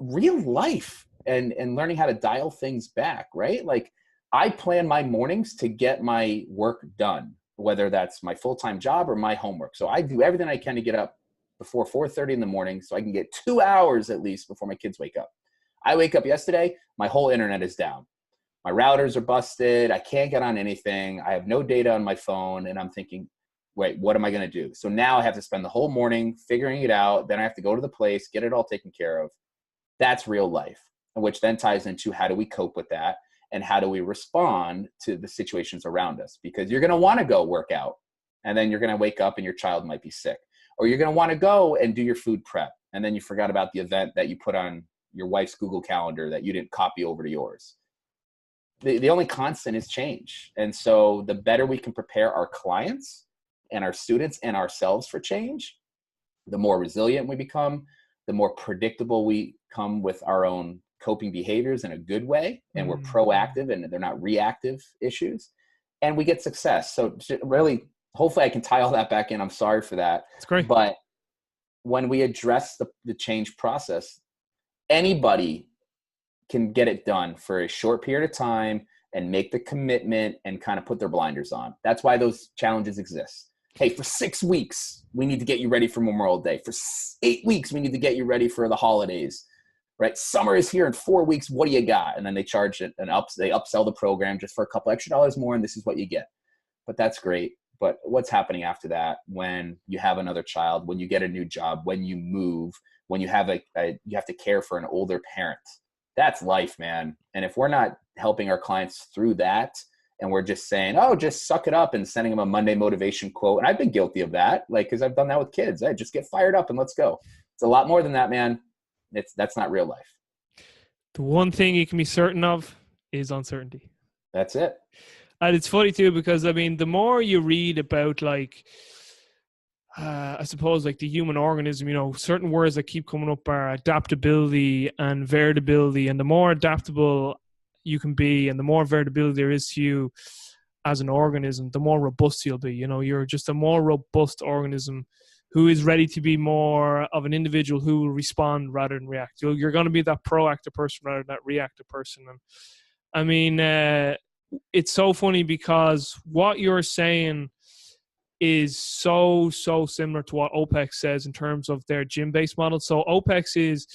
real life and learning how to dial things back, right? Like I plan my mornings to get my work done, whether that's my full-time job or my homework. So I do everything I can to get up before 4:30 in the morning so I can get 2 hours at least before my kids wake up. I wake up yesterday, my whole internet is down. My routers are busted. I can't get on anything. I have no data on my phone. And I'm thinking, wait, what am I going to do? So now I have to spend the whole morning figuring it out. Then I have to go to the place, get it all taken care of. That's real life, which then ties into how do we cope with that? And how do we respond to the situations around us? Because you're going to want to go work out. And then you're going to wake up and your child might be sick. Or you're going to want to go and do your food prep. And then you forgot about the event that you put on your wife's Google Calendar that you didn't copy over to yours. The only constant is change. And so the better we can prepare our clients and our students and ourselves for change, the more resilient we become, the more predictable we come with our own coping behaviors in a good way. And we're proactive and they're not reactive issues. And we get success. So really, hopefully I can tie all that back in. I'm sorry for that.
It's great.
But when we address the change process, anybody can get it done for a short period of time and make the commitment and kind of put their blinders on. That's why those challenges exist. Hey, for 6 weeks, we need to get you ready for Memorial Day. For 8 weeks, we need to get you ready for the holidays, right? Summer is here in 4 weeks. What do you got? And then they charge it they upsell the program just for a couple extra dollars more. And this is what you get. But that's great. But what's happening after that when you have another child, when you get a new job, when you move, when you have you have to care for an older parent? That's life, man. And if we're not helping our clients through that and we're just saying, oh, just suck it up and sending them a Monday motivation quote. And I've been guilty of that, like, because I've done that with kids. I just get fired up and let's go. It's a lot more than that, man. That's not real life.
The one thing you can be certain of is uncertainty.
That's it.
And it's funny too, because I mean, the more you read about like, I suppose like the human organism, certain words that keep coming up are adaptability and variability. And the more adaptable you can be and the more variability there is to you as an organism, the more robust you'll be. You're just a more robust organism who is ready to be more of an individual who will respond rather than react. You're going to be that proactive person rather than that reactive person. And I mean, it's so funny because what you're saying is so similar to what OPEX says in terms of their gym-based model. So OPEX is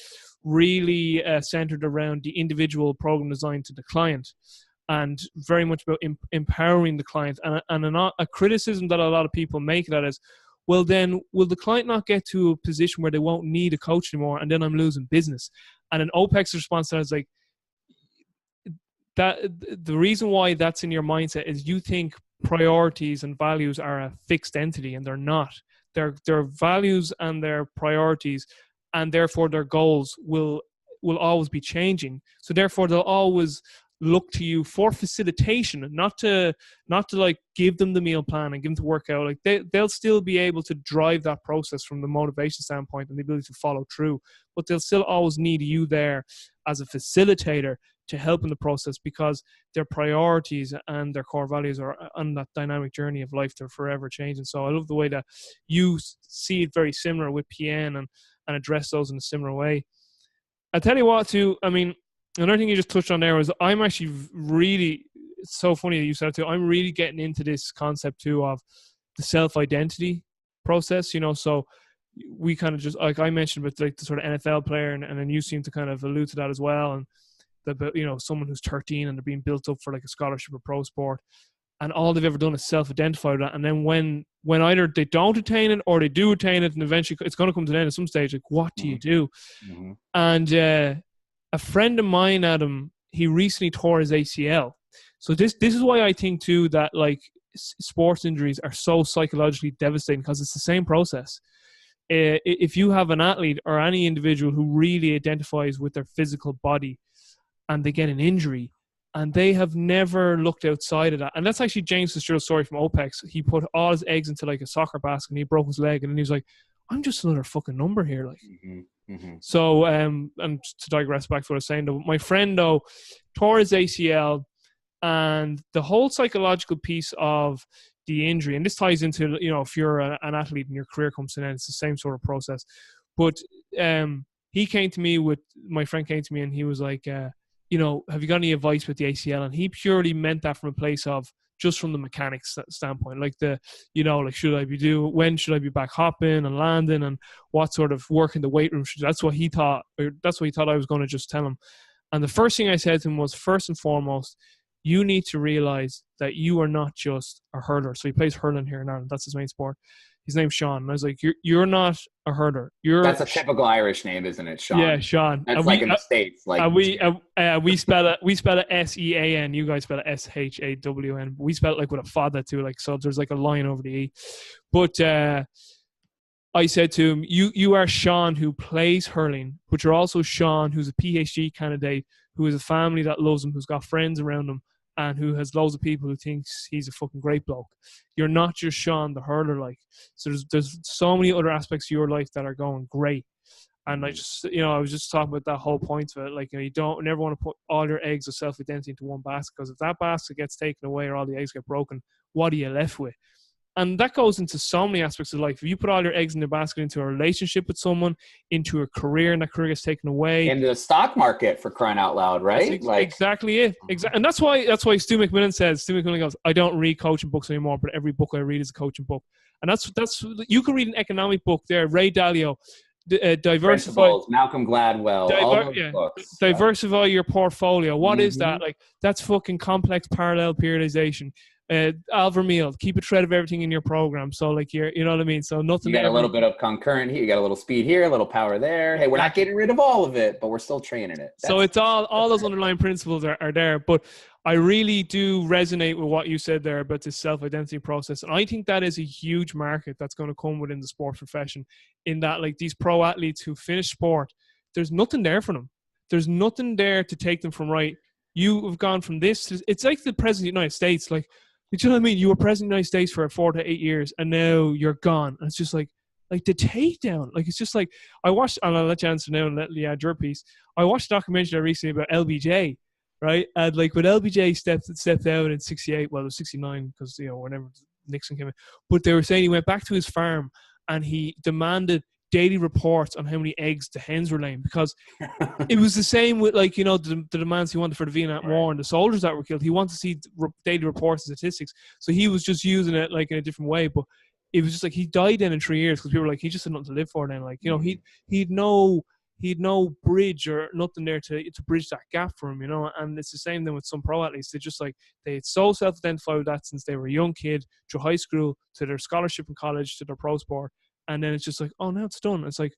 really centered around the individual program designed to the client. and very much about empowering the client. And a criticism that a lot of people make of that is, well, then will the client not get to a position where they won't need a coach anymore, and then I'm losing business? And an OPEX response to that is like, that the reason why that's in your mindset is you think priorities and values are a fixed entity, and they're not. Their values and their priorities, and therefore their goals will always be changing. So therefore they'll always look to you for facilitation, not to like give them the meal plan and give them to work out. Like they'll still be able to drive that process from the motivation standpoint and the ability to follow through, but they'll still always need you there as a facilitator to help in the process, because their priorities and their core values are on that dynamic journey of life. They're forever changing. So I love the way that you see it very similar with PN and address those in a similar way. I tell you what, too, I mean, another thing you just touched on there was I'm actually really, it's so funny that you said it too, I'm really getting into this concept too of the self-identity process, you know. So we kind of just, like I mentioned with like the sort of NFL player, and then you seem to kind of allude to that as well. And the, you know, someone who's 13 and they're being built up for like a scholarship or pro sport, and all they've ever done is self-identify with that. And then when either they don't attain it or they do attain it, and eventually it's going to come to an end at some stage, like, what do you do? Mm-hmm. And a friend of mine, Adam, he recently tore his ACL. So this is why I think too that like sports injuries are so psychologically devastating, because it's the same process. If you have an athlete or any individual who really identifies with their physical body and they get an injury, and they have never looked outside of that. And that's actually James Fitzgerald's story from OPEX. He put all his eggs into like a soccer basket, and he broke his leg, and then he was like, I'm just another fucking number here. Like, So, and to digress back to what I was saying, though, my friend, though, tore his ACL, and the whole psychological piece of the injury, and this ties into, you know, if you're an athlete and your career comes to an end, it's the same sort of process. But my friend came to me and he was like, you know, have you got any advice with the ACL? And he purely meant that from a place of just from the mechanics standpoint, like like when should I be back hopping and landing, and what sort of work in the weight room that's what he thought I was going to just tell him. And the first thing I said to him was, first and foremost, you need to realize that you are not just a hurler. So he plays hurling here in Ireland. That's his main sport. His name's Sean. And I was like, you're not a hurler. That's
a typical Irish name, isn't it, Sean?
Yeah, Sean.
That's like in the States. Like
we spell it SEAN. You guys spell it SHAWN. We spell it like with a fada too. Like, so there's like a line over the E. But I said to him, you are Sean who plays hurling, but you're also Sean who's a PhD candidate, who has a family that loves him, who's got friends around him, and who has loads of people who thinks he's a fucking great bloke. You're not just Sean the hurler, like. So there's so many other aspects of your life that are going great. And I just, I was just talking about that whole point of it. Like, you never want to put all your eggs of self-identity into one basket, because if that basket gets taken away or all the eggs get broken, what are you left with? And that goes into so many aspects of life. If you put all your eggs in the basket into a relationship with someone, into a career, and that career gets taken away.
In the stock market, for crying out loud, right?
Exactly it. And that's why Stu McMillan goes, I don't read coaching books anymore, but every book I read is a coaching book. And that's you can read an economic book there, Ray Dalio, diversify.
Malcolm Gladwell, all those books.
Diversify your portfolio. What is that? Like, that's fucking complex parallel periodization. Alvermeal, keep a thread of everything in your program. So like you know what I mean? So nothing.
You got a little bit of concurrent here, you got a little speed here, a little power there. Hey, we're not getting rid of all of it, but we're still training it.
So it's all those underlying principles are there. But I really do resonate with what you said there about this self-identity process. And I think that is a huge market that's going to come within the sports profession, in that like these pro athletes who finish sport, there's nothing there for them. There's nothing there to take them from, right, you have gone from this to, it's like the president of the United States, like, you know what I mean? You were president of the United States for 4 to 8 years, and now you're gone. And it's just like the takedown. Like, it's just like, I watched, and I'll let you answer now and let you add your piece. I watched a documentary recently about LBJ, right? And like when LBJ stepped out in 68, well, it was 69 because, whenever Nixon came in. But they were saying he went back to his farm and he demanded daily reports on how many eggs the hens were laying, because it was the same with the demands he wanted for the Vietnam War and the soldiers that were killed. He wanted to see daily reports and statistics, so he was just using it like in a different way. But it was just like he died then in 3 years because people were like, he just had nothing to live for then. Like, he'd no he had no bridge or nothing there to bridge that gap for him, you know. And it's the same thing with some pro athletes. They just like, they so self-identify with that since they were a young kid, through high school, to their scholarship in college, to their pro sport. And then it's just like, oh, now it's done. It's like,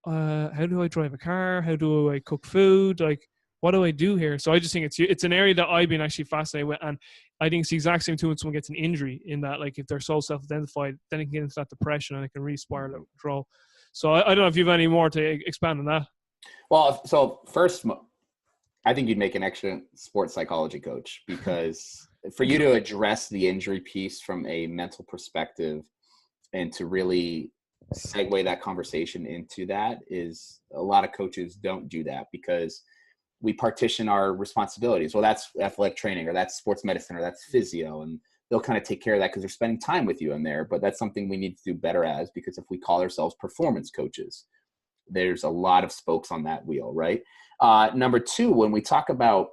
how do I drive a car? How do I cook food? Like, what do I do here? So I just think it's an area that I've been actually fascinated with. And I think it's the exact same too when someone gets an injury, in that, like, if they're so self-identified, then it can get into that depression and it can really spiral out of control. So I don't know if you have any more to expand on that.
Well, so first, I think you'd make an excellent sports psychology coach, because for you to address the injury piece from a mental perspective and to really segue that conversation into that, is a lot of coaches don't do that, because we partition our responsibilities. Well, that's athletic training, or that's sports medicine, or that's physio, and they'll kind of take care of that because they're spending time with you in there. But that's something we need to do better as, because if we call ourselves performance coaches, there's a lot of spokes on that wheel, right? Number two, when we talk about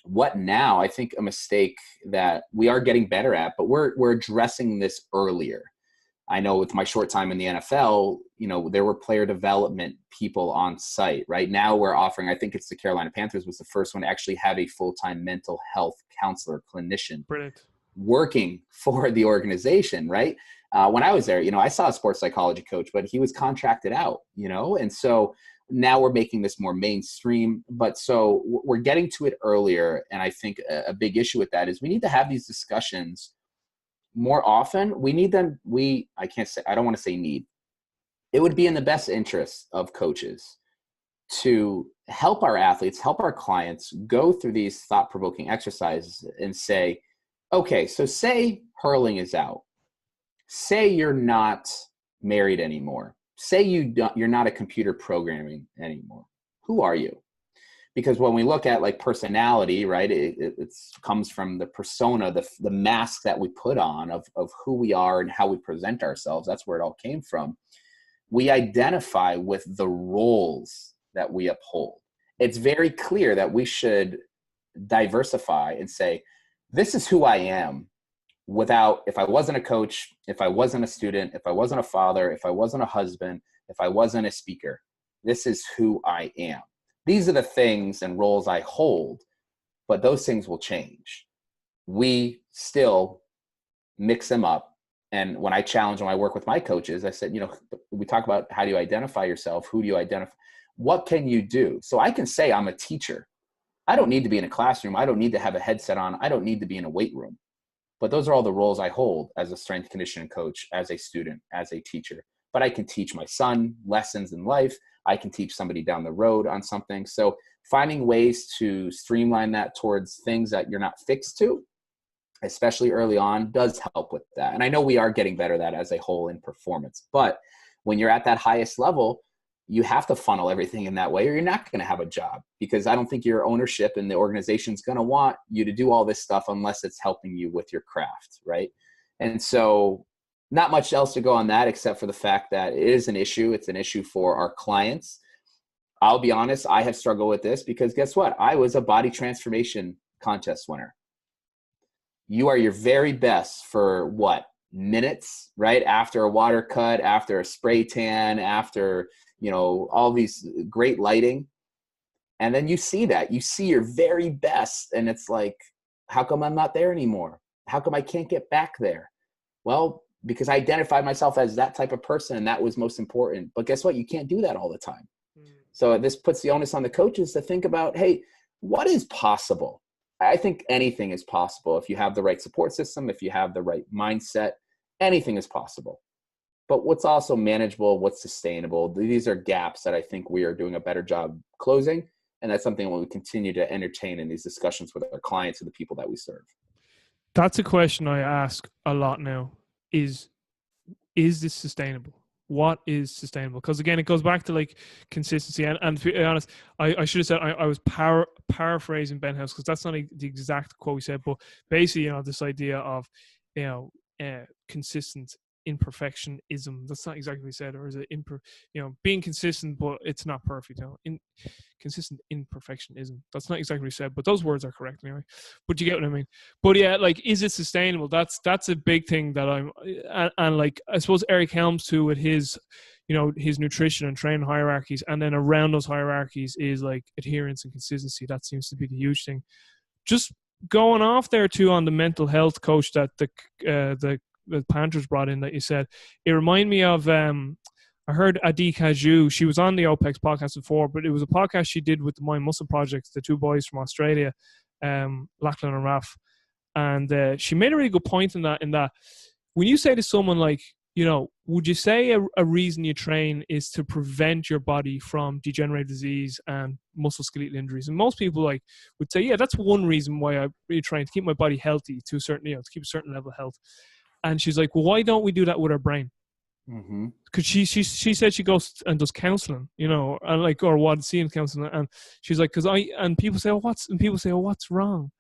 what now, I think a mistake that we are getting better at, but we're addressing this earlier. I know with my short time in the NFL, you know, there were player development people on site. Right now we're offering, I think it's the Carolina Panthers was the first one to actually have a full-time mental health counselor, clinician.
Brilliant.
Working for the organization, right? When I was there, you know, I saw a sports psychology coach, but he was contracted out, you know? And so now we're making this more mainstream, but so we're getting to it earlier. And I think a big issue with that is we need to have these discussions more often. We need them. I don't want to say need. It would be in the best interest of coaches to help our athletes, help our clients go through these thought-provoking exercises and say, okay, so say hurling is out. Say you're not married anymore. Say you're not a computer programming anymore. Who are you? Because when we look at like personality, right, it comes from the persona, the mask that we put on of who we are and how we present ourselves. That's where it all came from. We identify with the roles that we uphold. It's very clear that we should diversify and say, this is who I am without, if I wasn't a coach, if I wasn't a student, if I wasn't a father, if I wasn't a husband, if I wasn't a speaker, this is who I am. These are the things and roles I hold, but those things will change. We still mix them up. And when I work with my coaches, I said, you know, we talk about how do you identify yourself? Who do you identify? What can you do? So I can say I'm a teacher. I don't need to be in a classroom. I don't need to have a headset on. I don't need to be in a weight room. But those are all the roles I hold as a strength conditioning coach, as a student, as a teacher. But I can teach my son lessons in life. I can teach somebody down the road on something. So finding ways to streamline that towards things that you're not fixed to, especially early on, does help with that. And I know we are getting better at that as a whole in performance. But when you're at that highest level, you have to funnel everything in that way or you're not going to have a job, because I don't think your ownership and the organization is going to want you to do all this stuff unless it's helping you with your craft, right? And so not much else to go on that except for the fact that it is an issue. It's an issue for our clients. I'll be honest, I have struggled with this because guess what? I was a body transformation contest winner. You are your very best for what? Minutes, right? After a water cut, after a spray tan, after, you know, all these great lighting. And then you see your very best. And it's like, how come I'm not there anymore? How come I can't get back there? Well, because I identified myself as that type of person and that was most important. But guess what? You can't do that all the time. So this puts the onus on the coaches to think about, hey, what is possible? I think anything is possible. If you have the right support system, if you have the right mindset, anything is possible. But what's also manageable, what's sustainable, these are gaps that I think we are doing a better job closing. And that's something we continue to entertain in these discussions with our clients and the people that we serve.
That's a question I ask a lot now is this sustainable? What is sustainable? Because again, it goes back to like consistency. And to be honest, I should have said I was paraphrasing Ben House because that's not the exact quote he said, but basically, you know, this idea of, you know, consistent imperfectionism. That's not exactly what he said, or is it being consistent, but it's not perfect. You know, consistent imperfectionism. That's not exactly what he said, but those words are correct anyway. But you get what I mean. But yeah, like, is it sustainable? That's a big thing that and like I suppose Eric Helms too with his, his nutrition and training hierarchies, and then around those hierarchies is like adherence and consistency. That seems to be the huge thing. Just going off there too on the mental health coach that the Panthers brought in that you said, it reminded me of I heard Adi Kaju. She was on the OPEX podcast before, but it was a podcast she did with the Mind Muscle Project, the two boys from Australia, Lachlan and Raf. And she made a really good point in that when you say to someone like, would you say a reason you train is to prevent your body from degenerative disease and musculoskeletal injuries? And most people would say, yeah, that's one reason why I really train, to keep my body healthy to a certain, to keep a certain level of health. And she's like, well, why don't we do that with our brain? Because she said she goes and does counseling, and or what seeing counseling, and she's like, and people say, what's wrong?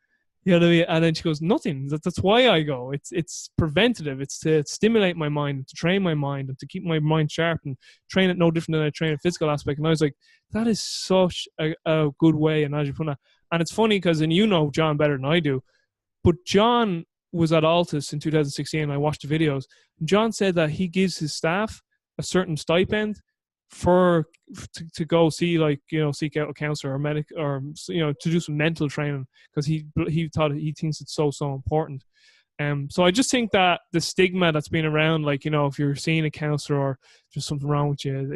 You know what I mean? And then she goes, nothing. That's why I go. It's preventative. It's to stimulate my mind, to train my mind, and to keep my mind sharp and train it no different than I train a physical aspect. And I was like, that is such a good way. And as you put that, and it's funny because, and John better than I do, but John was at Altus in 2016. And I watched the videos. John said that he gives his staff a certain stipend to go see seek out a counselor or medic, or to do some mental training, because he thinks it's so important. So I just think that the stigma that's been around, if you're seeing a counselor or there's something wrong with you,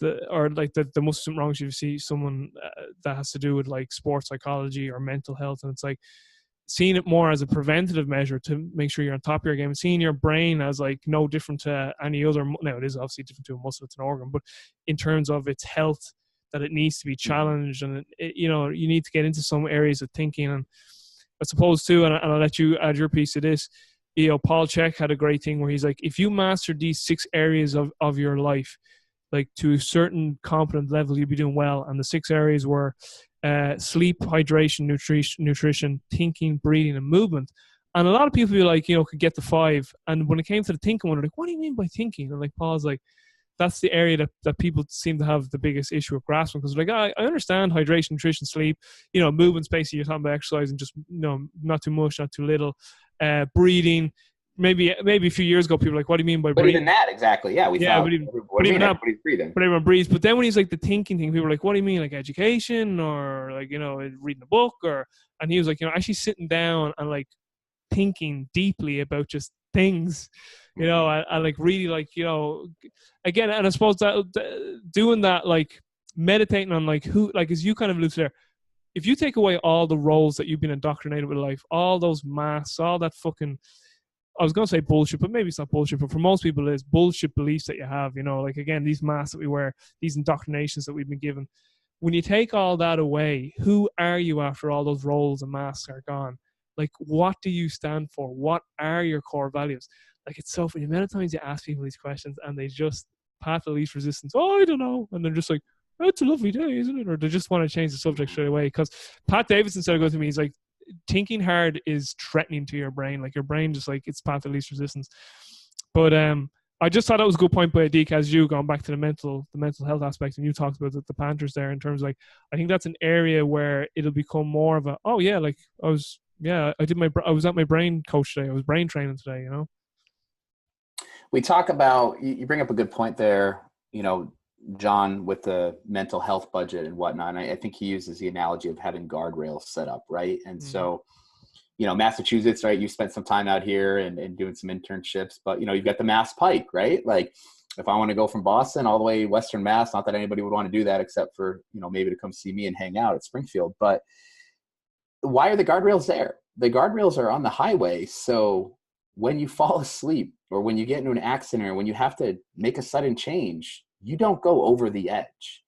there must be something wrong with you if you see someone that has to do with sports psychology or mental health, and it's seeing it more as a preventative measure to make sure you're on top of your game, and seeing your brain as no different to any other. Now, it is obviously different to a muscle, it's an organ, but in terms of its health, that it needs to be challenged, and you need to get into some areas of thinking. And I suppose too, and I'll let you add your piece to this. Paul Chek had a great thing where he's like, if you master these 6 areas of your life, to a certain competent level, you'll be doing well. And the 6 areas were sleep, hydration, nutrition, thinking, breathing, and movement. And a lot of people could get the 5. And when it came to the thinking one, they're like, what do you mean by thinking? And Paul's like, that's the area that people seem to have the biggest issue of grasping, because I understand hydration, nutrition, sleep, movement, basically you're talking about exercise and just, not too much, not too little, breathing. Maybe a few years ago, people were like, what do you mean by breathing?
But even that, exactly. Yeah, thought,
but even that, everybody's breathing. But everyone breathes. But then when he's the thinking thing, people were like, what do you mean? Education, or reading a book, and he was like, actually sitting down and thinking deeply about just things, and really again, and I suppose that doing that, meditating on who, as you kind of alluded there, if you take away all the roles that you've been indoctrinated with life, all those masks, all that fucking, I was going to say bullshit, but maybe it's not bullshit, but for most people it's bullshit beliefs that you have, again, these masks that we wear, these indoctrinations that we've been given. When you take all that away, who are you after all those roles and masks are gone? What do you stand for? What are your core values? It's so funny. The amount of times you ask people these questions and they just path of least resistance. Oh, I don't know. And they're just like, oh, it's a lovely day, isn't it? Or they just want to change the subject straight away. Because Pat Davidson said, go to me, he's like, thinking hard is threatening to your brain. Your brain just it's path of least resistance. But I just thought that was a good point by Adik, as you going back to the mental health aspect, and you talked about the Panthers there in terms I think that's an area where it'll become more of a, oh yeah, I was at my brain coach today. I was brain training today,
We talk about, you bring up a good point there, John, with the mental health budget and whatnot. And I think he uses the analogy of having guardrails set up, right? And so, Massachusetts, right? You spent some time out here and doing some internships, but you've got the Mass Pike, right? If I want to go from Boston all the way Western Mass, not that anybody would want to do that except for, maybe to come see me and hang out at Springfield. But why are the guardrails there? The guardrails are on the highway. So when you fall asleep or when you get into an accident or when you have to make a sudden change, you don't go over the edge.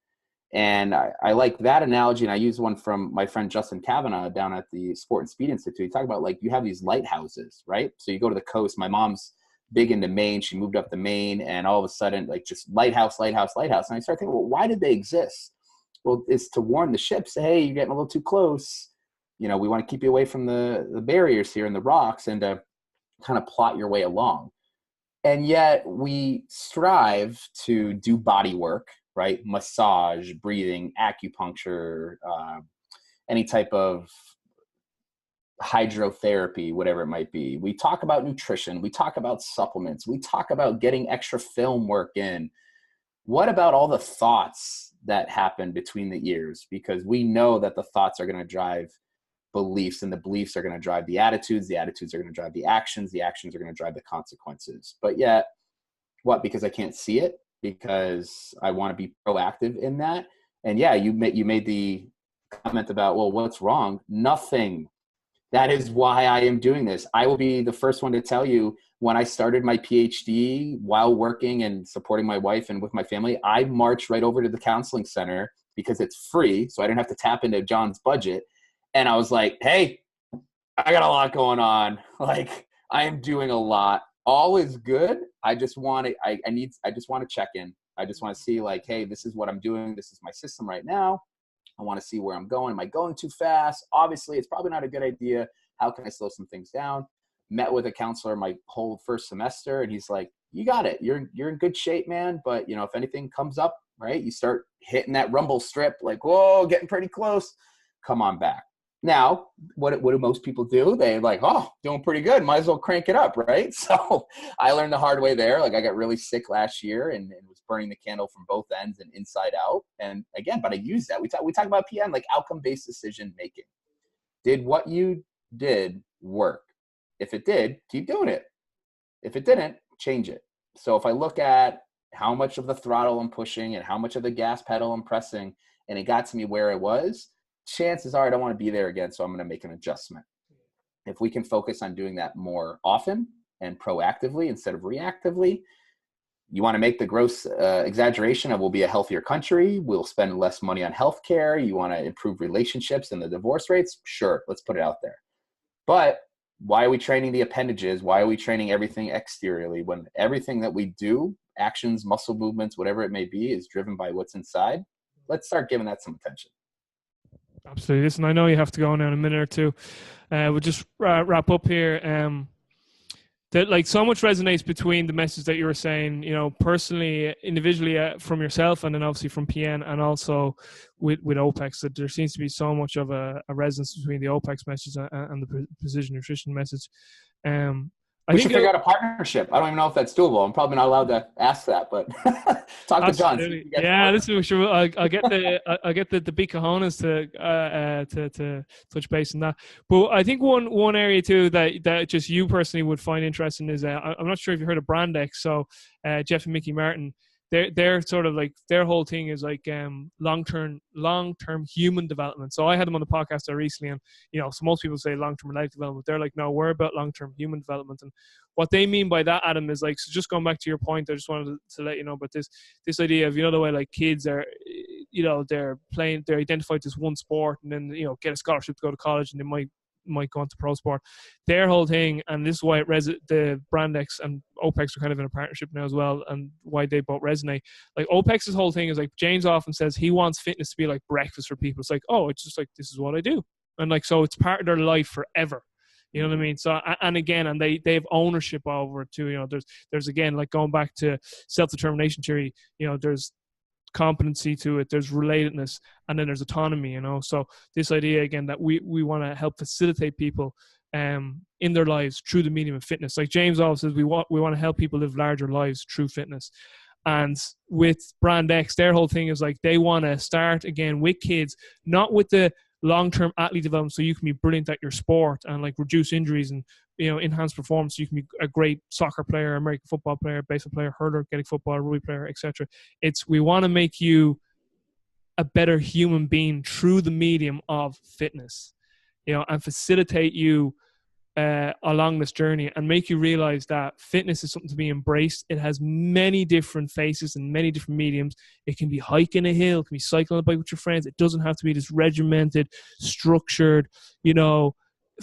And I like that analogy. And I use one from my friend Justin Kavanaugh down at the Sport and Speed Institute. He talked about you have these lighthouses, right? So you go to the coast. My mom's big into Maine. She moved up to Maine, and all of a sudden, just lighthouse. And I started thinking, well, why did they exist? Well, it's to warn the ships, hey, you're getting a little too close. We want to keep you away from the barriers here and the rocks, and to kind of plot your way along. And yet we strive to do body work, right? Massage, breathing, acupuncture, any type of hydrotherapy, whatever it might be. We talk about nutrition. We talk about supplements. We talk about getting extra film work in. what about all the thoughts that happen between the ears? Because we know that the thoughts are going to drive beliefs, and the beliefs are going to drive the attitudes are going to drive the actions are going to drive the consequences. But yet, what? Because I can't see it, because I want to be proactive in that. And yeah, you made the comment about, well, what's wrong? Nothing. That is why I am doing this. I will be the first one to tell you, when I started my PhD while working and supporting my wife and with my family, I marched right over to the counseling center because it's free. So I didn't have to tap into John's budget. And I was like, hey, I got a lot going on. Like, I am doing a lot. All is good. I just want to, I just want to check in. I just want to see, like, hey, this is what I'm doing. This is my system right now. I want to see where I'm going. Am I going too fast? Obviously, it's probably not a good idea. How can I slow some things down? Met with a counselor my whole first semester, and he's like, you got it. You're in good shape, man. But, if anything comes up, right, you start hitting that rumble strip, like, whoa, getting pretty close. Come on back. Now, what do most people do? They like, oh, doing pretty good. Might as well crank it up, right? So I learned the hard way there. Like, I got really sick last year and was burning the candle from both ends and inside out. And again, but I use that. We talk about PM, like outcome-based decision making. Did what you did work? If it did, keep doing it. If it didn't, change it. So if I look at how much of the throttle I'm pushing and how much of the gas pedal I'm pressing, and it got to me where it was, chances are I don't want to be there again, so I'm going to make an adjustment. If we can focus on doing that more often and proactively instead of reactively, you want to make the gross exaggeration of we'll be a healthier country, we'll spend less money on healthcare, you want to improve relationships and the divorce rates, sure, let's put it out there. But why are we training the appendages? Why are we training everything exteriorly when everything that we do, actions, muscle movements, whatever it may be, is driven by what's inside? Let's start giving that some attention.
Absolutely. Listen, I know you have to go now in a minute or two. We'll just wrap up here. That like so much resonates between the message that you were saying, personally, individually from yourself, and then obviously from PN, and also with OPEX, that there seems to be so much of a resonance between the OPEX message and the precision nutrition message.
We should figure out a partnership. I don't even know if that's doable. I'm probably not allowed to ask that, but talk to John.
Yeah, this is sure. I'll get the big cojones to touch base on that. But I think one area too that just you personally would find interesting is I'm not sure if you heard of Brandex. So Jeff and Mickey Martin, they're sort of like their whole thing is like long-term human development. So I had them on the podcast there recently, and so most people say long-term life development. They're like, no, we're about long-term human development. And what they mean by that, Adam, is like, so just going back to your point, I just wanted to let you know about this idea of the way like kids are, they're identified as one sport, and then get a scholarship to go to college, and they might go into pro sport. Their whole thing, and this is why the Brandex and OPEX are kind of in a partnership now as well, and why they both resonate. Like OPEX's whole thing is like, James often says he wants fitness to be like breakfast for people. It's like, oh, it's just like, this is what I do, and like, so it's part of their life forever. You know what I mean? So, and again, and they have ownership over it too. There's again, like going back to self-determination theory, there's competency to it, there's relatedness, and then there's autonomy. So this idea again that we want to help facilitate people in their lives through the medium of fitness. Like James always says, we want to help people live larger lives through fitness. And with Brand X, their whole thing is like, they want to start again with kids, not with the long-term athlete development, so you can be brilliant at your sport and like reduce injuries and enhance performance. You can be a great soccer player, American football player, baseball player, hurler, Gaelic football, rugby player, etc. We want to make you a better human being through the medium of fitness, and facilitate you along this journey, and make you realize that fitness is something to be embraced. It has many different faces and many different mediums. It can be hiking a hill, it can be cycling a bike with your friends. It doesn't have to be this regimented, structured,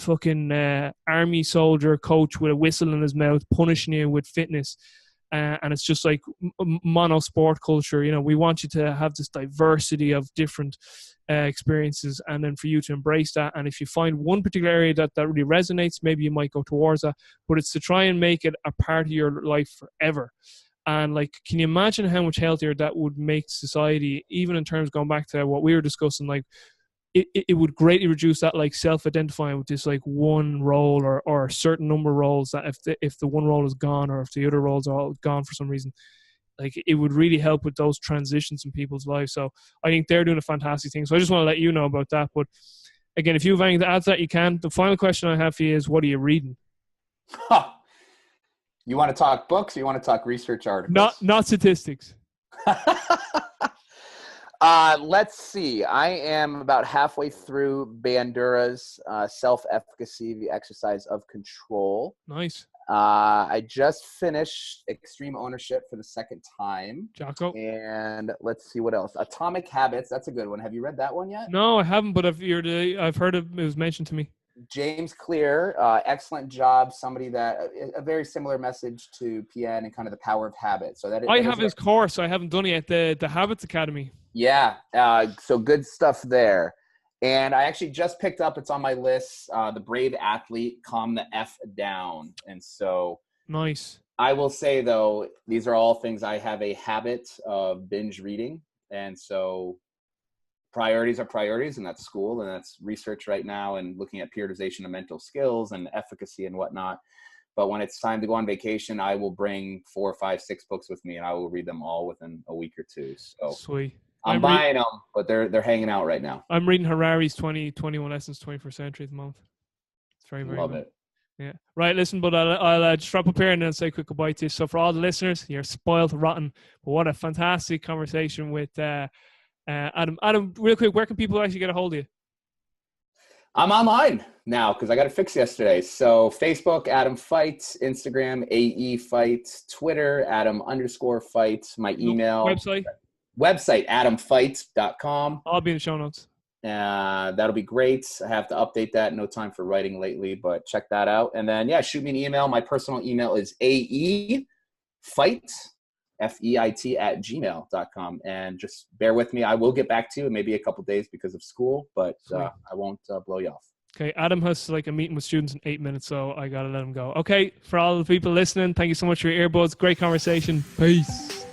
fucking army soldier coach with a whistle in his mouth punishing you with fitness. And it's just like mono sport culture. We want you to have this diversity of different experiences, and then for you to embrace that. And if you find one particular area that really resonates, maybe you might go towards that. But it's to try and make it a part of your life forever. And like, can you imagine how much healthier that would make society, even in terms going back to what we were discussing, like it would greatly reduce that like self-identifying with this like one role or a certain number of roles, that if the one role is gone, or if the other roles are all gone for some reason, like it would really help with those transitions in people's lives. So I think they're doing a fantastic thing. So I just want to let you know about that. But again, if you have anything to add to that, you can. The final question I have for you is, what are you reading?
Huh. You want to talk books or you want to talk research articles?
Not statistics.
Let's see. I am about halfway through Bandura's Self-Efficacy, the Exercise of Control.
Nice.
I just finished Extreme Ownership for the second time.
Jocko.
And let's see what else. Atomic Habits. That's a good one. Have you read that one yet?
No, I haven't, but I've heard it was mentioned to me.
James Clear, excellent job. Somebody that a very similar message to PN and kind of the power of habit. So
I have his course. I haven't done it yet. The Habits Academy.
Yeah. So good stuff there. And I actually just picked up, it's on my list, The Brave Athlete, Calm the F Down. And so
nice.
I will say, though, these are all things I have a habit of binge reading. And so priorities are priorities, and that's school, and that's research right now, and looking at periodization of mental skills and efficacy and whatnot. But when it's time to go on vacation, I will bring 4, 5, 6 books with me, and I will read them all within a week or two. So
sweet.
I'm buying them, but they're hanging out right now.
I'm reading Harari's 2021 Lessons 21st Century at the moment. It's very, very
Love
good.
it.
Yeah. Right. Listen, but I'll just wrap up here and then say a quick goodbye to you. So for all the listeners, you're spoiled rotten. But what a fantastic conversation with Adam. Adam, real quick, where can people actually get a hold of you?
I'm online now because I got it fixed yesterday. So Facebook, Adam Feit, Instagram, AE Feit, Twitter, Adam_Feit, my email. Website, adamfeit.com.
I'll be in the show notes.
That'll be great. I have to update that. No time for writing lately, but check that out. And then, shoot me an email. My personal email is aefeit, FEIT @gmail.com. And just bear with me. I will get back to you in maybe a couple days because of school, but I won't blow you off.
Okay. Adam has like a meeting with students in 8 minutes, so I got to let him go. Okay. For all the people listening, thank you so much for your earbuds. Great conversation. Peace.